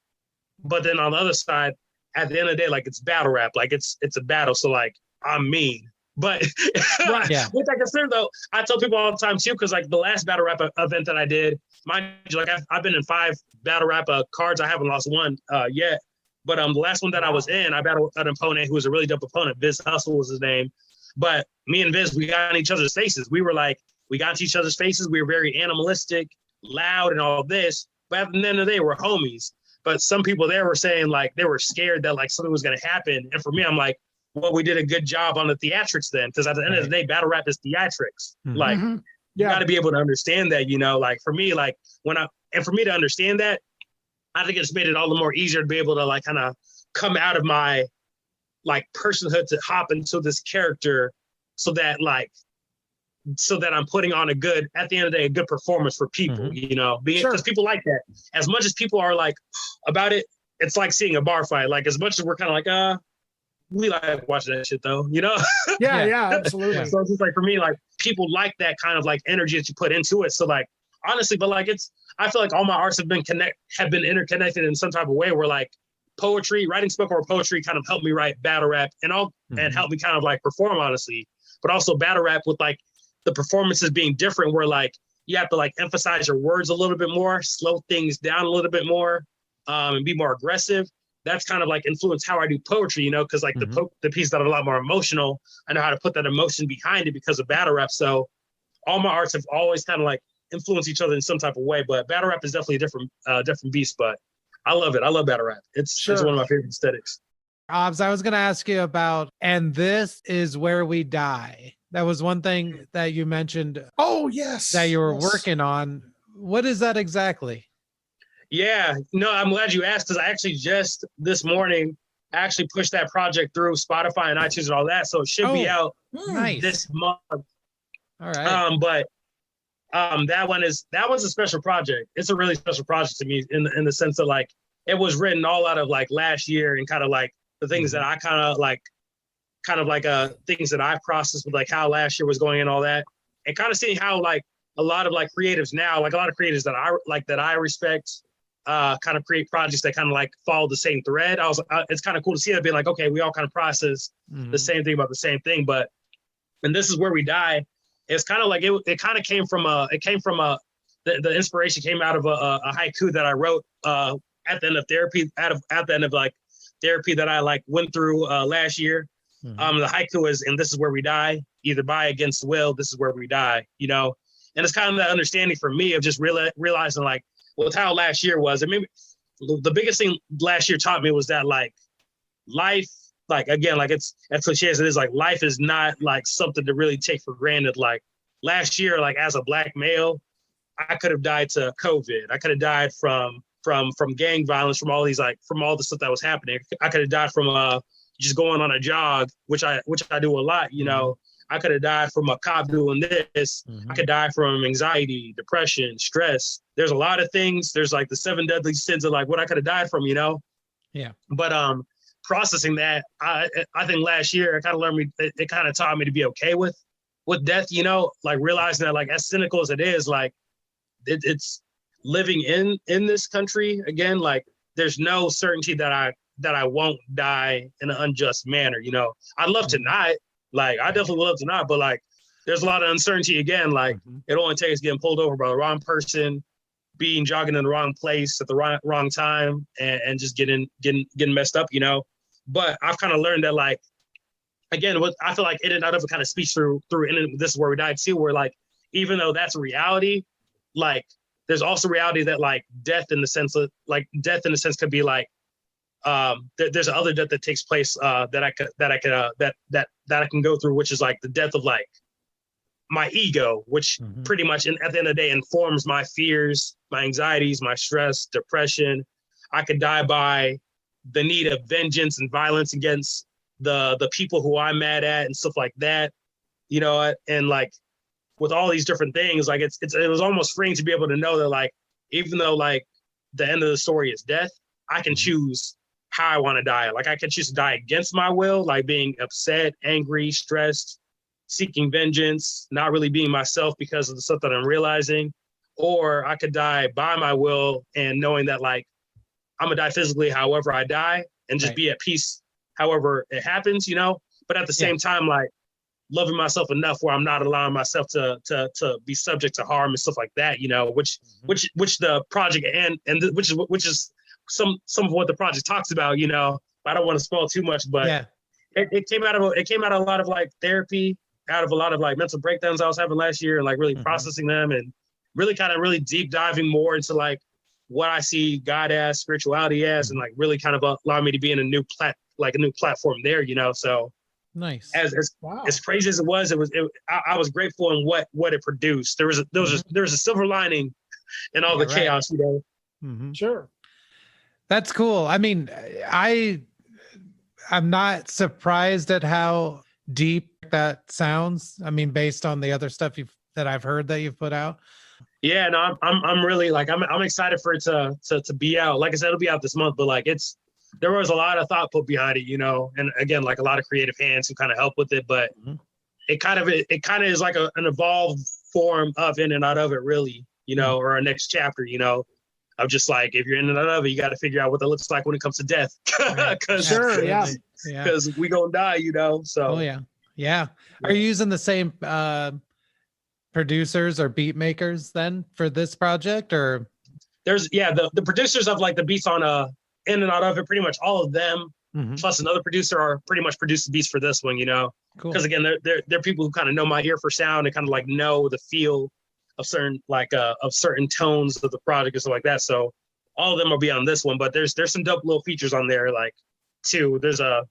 But then on the other side, at the end of the day, like it's battle rap, like it's a battle. So like I'm mean. But with that concern though, I tell people all the time too, because like the last battle rap event that I did, mind you, like I've been in 5 battle rap cards. I haven't lost one yet. But the last one that I was in, I battled an opponent who was a really dope opponent. Viz Hustle was his name. But me and Viz, we got in each other's faces. We got into each other's faces. We were very animalistic, loud, and all this. But at the end of the day, we're homies. But some people there were saying like they were scared that like something was going to happen. And for me, I'm like, well, we did a good job on the theatrics then, because at the end of the day, battle rap is theatrics. Like you got to be able to understand that, like for me, like for me to understand that, I think it's made it all the more easier to be able to like kind of come out of my like personhood to hop into this character, so that I'm putting on at the end of the day, a good performance for people, because people like that. As much as people are like about it, it's like seeing a bar fight. Like as much as we're kind of like, we like watching that shit though, Yeah, absolutely. So it's just like for me, like people like that kind of like energy that you put into it. So like honestly, but like I feel like all my arts have been interconnected in some type of way, where like poetry, writing spoken word poetry kind of helped me write battle rap and help me kind of like perform, honestly. But also battle rap with like the performances being different, where like you have to like emphasize your words a little bit more, slow things down a little bit more, and be more aggressive. That's kind of like influenced how I do poetry, because like the pieces that are a lot more emotional, I know how to put that emotion behind it because of battle rap. So all my arts have always kind of like influenced each other in some type of way. But battle rap is definitely a different beast. But I love it. I love battle rap. It's one of my favorite aesthetics. Aubs, I was going to ask you about, and this is where we die. That was one thing that you mentioned. Oh, yes. That you were working on. What is that exactly? Yeah, no, I'm glad you asked, because I actually just this morning actually pushed that project through Spotify and iTunes and all that. So it should be out this month. All right. But that one's a special project. It's a really special project to me in the sense that like it was written all out of like last year and kind of like the things that I kind of like things that I processed with like how last year was going and all that, and kind of seeing how like a lot of like creatives now, like a lot of creatives that I respect, kind of create projects that kind of like follow the same thread. It's kind of cool to see that being like, okay, we all kind of process the same thing about the same thing, and this is where we die. It's kind of like it kind of came from the inspiration came out of a haiku that I wrote at the end of therapy, at the end of like therapy that I like went through last year. The haiku is, and this is where we die, either by against will, this is where we die, you know? And it's kind of that understanding for me of just realizing like, with how last year was. I mean, the biggest thing last year taught me was that like life, like again, like it's as cliche as it is, like life is not like something to really take for granted. Like last year, like as a Black male, I could have died to COVID. I could have died from gang violence, from all the stuff that was happening. I could have died from just going on a jog, which I do a lot, you know. I could have died from a cop doing this. I could die from anxiety, depression, stress. There's a lot of things. There's like the 7 deadly sins of like what I could have died from, you know? Yeah. But processing that, I think last year it kind of it kind of taught me to be okay with death, you know, like realizing that like as cynical as it is, like it's living in this country again, like there's no certainty that I won't die in an unjust manner, you know. I'd love to not. Like, I definitely would love to not, but like, there's a lot of uncertainty again. Like, it only takes getting pulled over by the wrong person, jogging in the wrong place at the wrong time, and just getting messed up, you know. But I've kind of learned that, like, again, what I feel like In and Out of it kind of speaks through, and this is where we died too, where like, even though that's a reality, like, there's also reality that like death in the sense could be like, there's another death that takes place that I can go through, which is like the death of like my ego, which pretty much at the end of the day informs my fears, my anxieties, my stress, depression. I could die by the need of vengeance and violence against the people who I'm mad at and stuff like that, you know. And like with all these different things, like it was almost freeing to be able to know that like even though like the end of the story is death, I can choose how I want to die. Like I could choose to die against my will, like being upset, angry, stressed, seeking vengeance, not really being myself because of the stuff that I'm realizing. Or I could die by my will and knowing that like I'm gonna die physically however I die and just be at peace however it happens, you know. But at the same time, like loving myself enough where I'm not allowing myself to be subject to harm and stuff like that, you know, which the project which is some of what the project talks about, you know. I don't want to spoil too much, but it came out of a lot of like therapy, out of a lot of like mental breakdowns I was having last year, and like really processing them and really kind of really deep diving more into like what I see God as, spirituality as, and like really kind of allowed me to be in a new platform there, you know. So nice. As crazy as it was, I was grateful in what it produced. There was a silver lining in all the chaos, you know. Sure. That's cool. I mean, I'm not surprised at how deep that sounds. I mean, based on the other stuff that I've heard that you've put out. Yeah, no, I'm really like I'm excited for it to be out. Like I said, it'll be out this month, but like there was a lot of thought put behind it, you know, and again, like a lot of creative hands who kind of help with it, but it kind of is like an evolved form of In and Out of it, really, you know, or a next chapter, you know. I'm just like, if you're in and out of it, you got to figure out what that looks like when it comes to death. Because we gonna die, you know. So yeah. Are you using the same producers or beat makers then for this project, or? There's the producers of like the beats on In and Out of it, pretty much all of them, plus another producer are pretty much produced the beats for this one, you know. Because again, they're people who kind of know my ear for sound and kind of like know the feel of certain tones of the project and stuff like that. So all of them will be on this one, but there's some dope little features on there, like too. There's a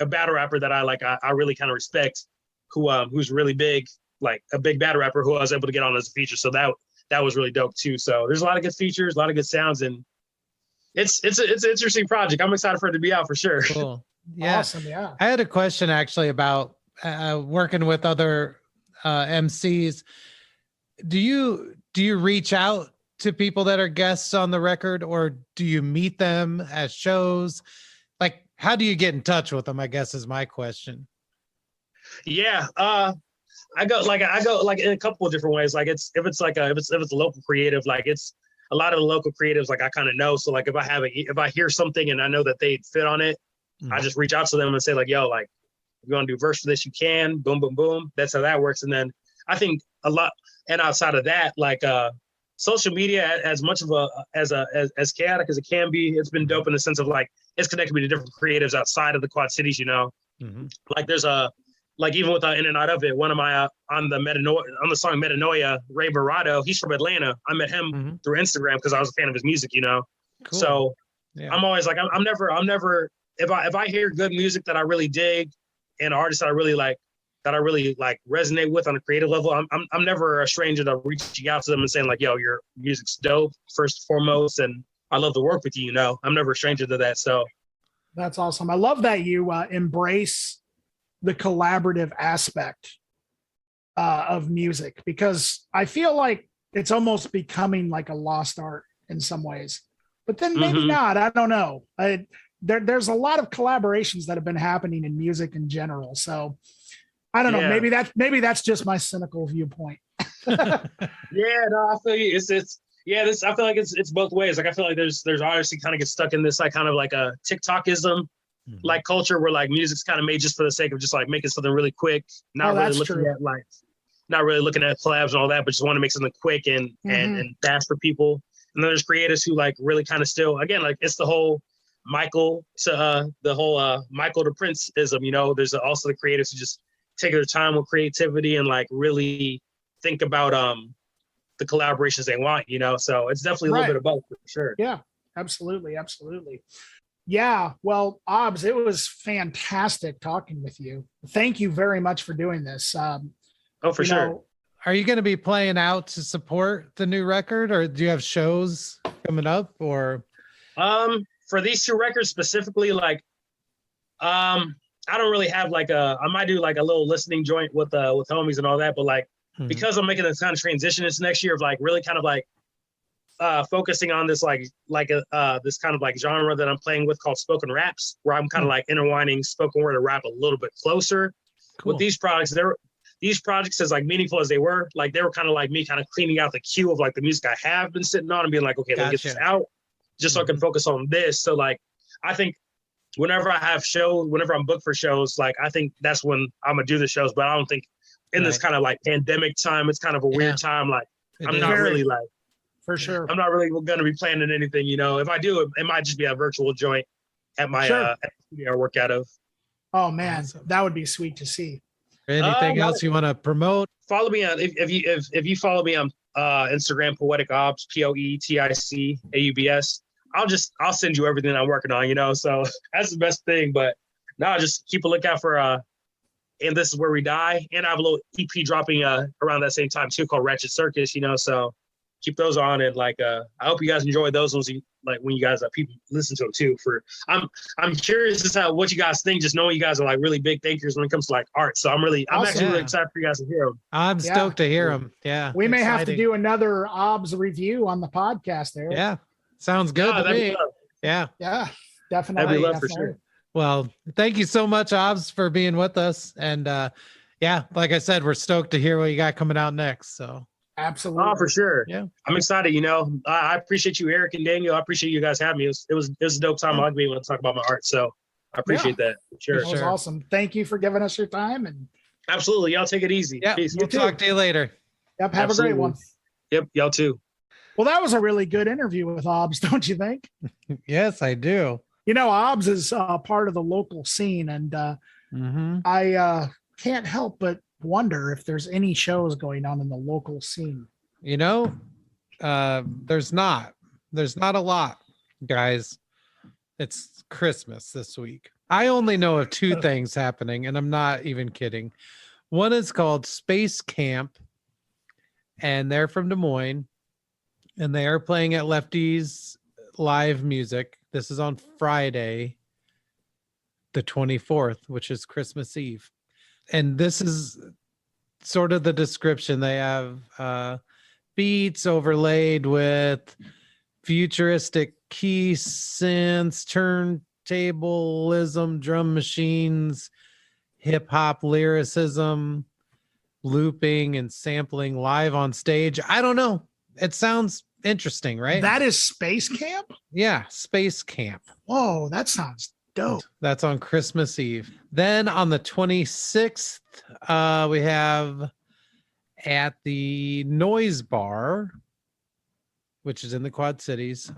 battle rapper that I really kind of respect, who's really big, like a big battle rapper who I was able to get on as a feature. So that was really dope too. So there's a lot of good features, a lot of good sounds, and it's an interesting project. I'm excited for it to be out for sure. Cool. Yeah. Awesome. Yeah. I had a question actually about working with other MCs. Do you reach out to people that are guests on the record, or do you meet them at shows? Like, how do you get in touch with them, I guess is my question. Yeah. I go like in a couple of different ways. Like if it's a local creative, like it's a lot of the local creatives, like I kind of know. So like if I hear something and I know that they fit on it, I just reach out to them and say like, yo, like you want to do verse for this, you can, boom, boom, boom. That's how that works. And then I think a lot, and outside of that, like social media, as much of as chaotic as it can be, it's been dope in the sense of like it's connected me to different creatives outside of the Quad Cities. You know, like there's like even with In and Out of It, one of my on the song Metanoia, Ray Barado, he's from Atlanta. I met him through Instagram because I was a fan of his music. You know, cool. So yeah. I'm always like I'm never if I hear good music that I really dig and artists that I really like resonate with on a creative level, I'm never a stranger to reaching out to them and saying like, yo, your music's dope first and foremost, and I love to work with you. You know, I'm never a stranger to that. So that's awesome. I love that you embrace the collaborative aspect of music, because I feel like it's almost becoming like a lost art in some ways, but then maybe not. I don't know. There's a lot of collaborations that have been happening in music in general. So I don't know. Maybe that's just my cynical viewpoint. Yeah, no, I feel you. I feel like it's both ways. Like I feel like there's obviously kind of get stuck in this like kind of like a TikTokism like culture where like music's kind of made just for the sake of just like making something really quick, not really looking at collabs and all that, but just want to make something quick and fast for people. And then there's creators who like really kind of still, again, like it's the whole Michael to Michael to Prince-ism, you know. There's also the creators who just take their time with creativity and like really think about the collaborations they want, you know. So it's definitely a little bit of both for sure. Yeah, absolutely. Yeah, well, Aubs, it was fantastic talking with you. Thank you very much for doing this. For sure. Are you going to be playing out to support the new record, or do you have shows coming up? Or for these two records specifically, like I don't really have like I might do like a little listening joint with homies and all that, but like because I'm making this kind of transition this next year of like really kind of like focusing on this this kind of like genre that I'm playing with called spoken raps, where I'm kind of like intertwining spoken word and rap a little bit closer. Cool. With these projects, as like meaningful as they were, like they were kind of like me kind of cleaning out the queue of like the music I have been sitting on and being like, okay, let me get this out just so I can focus on this. So like I think whenever I'm booked for shows, like I think that's when I'm gonna do the shows, but I don't think in this kind of like pandemic time, it's kind of a weird time. Like I'm not really like, for sure, I'm not really going to be planning anything, you know. If I do, it might just be a virtual joint at my at the studio I work out of. Oh man, that would be sweet to see. Anything else you want to promote? Follow me on if you follow me on Instagram, Poetic Aubs, POETIC AUBS. I'll send you everything I'm working on, you know. So that's the best thing. But no, just keep a lookout for And This Is Where We Die, and I have a little EP dropping around that same time too called Ratchet Circus, you know. So keep those on, and like I hope you guys enjoy those ones. Like when you guys people listen to them too. I'm curious as to what you guys think. Just knowing you guys are like really big thinkers when it comes to like art. So I'm actually really excited for you guys to hear them. I'm stoked to hear them. Yeah, we may have to do another Aubs review on the podcast there. Yeah, sounds good to me. Yeah, definitely. That'd be love for sure. Well, thank you so much, Aubs, for being with us. And like I said, we're stoked to hear what you got coming out next. So. Absolutely. Oh, for sure. Yeah. I'm excited. You know, I appreciate you, Erik and Daniel. I appreciate you guys having me. It was a dope time. I like being able to talk about my art. So I appreciate that. For sure. That was awesome. Thank you for giving us your time. And absolutely. Y'all take it easy. Yeah. We'll talk to you later. Yep. Have a great one. Yep. Y'all too. Well, that was a really good interview with Aubs, don't you think? Yes, I do. You know, Aubs is part of the local scene, and I can't help but wonder if there's any shows going on in the local scene. You know, there's not a lot, guys. It's Christmas this week. I only know of two things happening, and I'm not even kidding. One is called Space Camp, and they're from Des Moines, and they are playing at Lefty's live music. This is on Friday, the 24th, which is Christmas Eve. And this is sort of the description. They have beats overlaid with futuristic key synths, turntablism, drum machines, hip hop lyricism, looping and sampling live on stage. I don't know. It sounds interesting, right? That is Space Camp? Yeah, Space Camp. Whoa, that sounds dope. That's on Christmas Eve. Then on the 26th, we have at the Noise Bar, which is in the Quad Cities,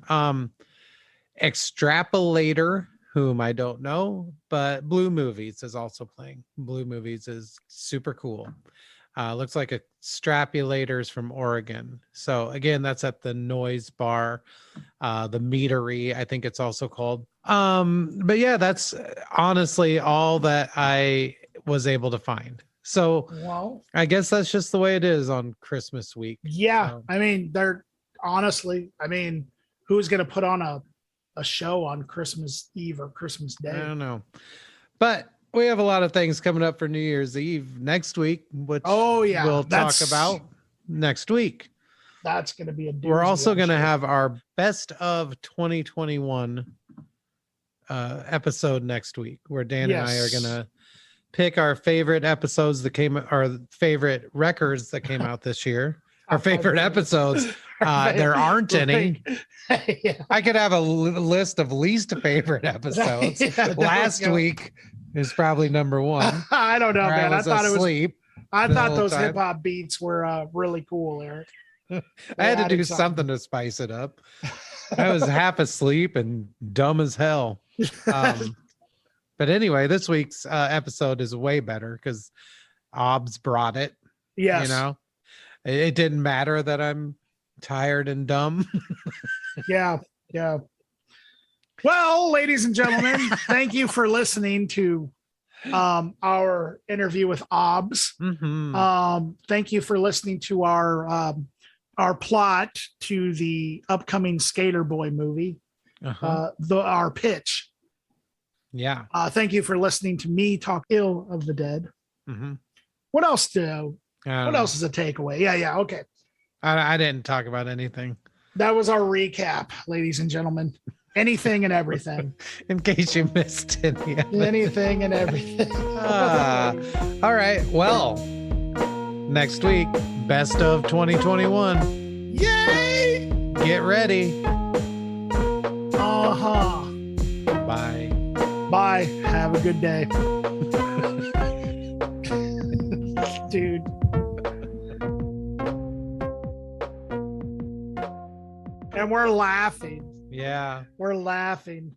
Extrapolator, whom I don't know, but Blue Movies is also playing. Blue Movies is super cool. Looks like Extrapolators from Oregon. So again, that's at the Noise Bar, the Meadery, I think it's also called. But yeah, that's honestly all that I was able to find. So well, I guess that's just the way it is on Christmas week. Yeah. So. I mean, who's going to put on a show on Christmas Eve or Christmas Day? I don't know. But we have a lot of things coming up for New Year's Eve next week, which we'll talk about next week. That's going to be We're also going to have our best of 2021 episode next week, where Dan and I are going to pick our favorite episodes that our favorite records that came out this year. Our favorite episodes. There aren't any. Yeah. I could have a list of least favorite episodes. Last week is probably number one. I don't know, man. I thought those time. hip hop beats were really cool, Eric. I had to do something to spice it up. I was half asleep and dumb as hell. But anyway, this week's episode is way better because Aubs brought it. Yes. You know, it didn't matter that I'm tired and dumb. Yeah. Well, ladies and gentlemen, thank you for listening to our interview with Aubs. Mm-hmm. Thank you for listening to our plot to the upcoming Skater Boy movie, our pitch. Yeah. Thank you for listening to me talk ill of the dead. Mm-hmm. What else is a takeaway? Yeah. Okay. I didn't talk about anything. That was our recap, ladies and gentlemen. Anything and everything. In case you missed any. Anything and everything. All right. Well, next week, best of 2021. Yay! Get ready. Bye. Bye. Have a good day. Dude. And we're laughing. Yeah. We're laughing.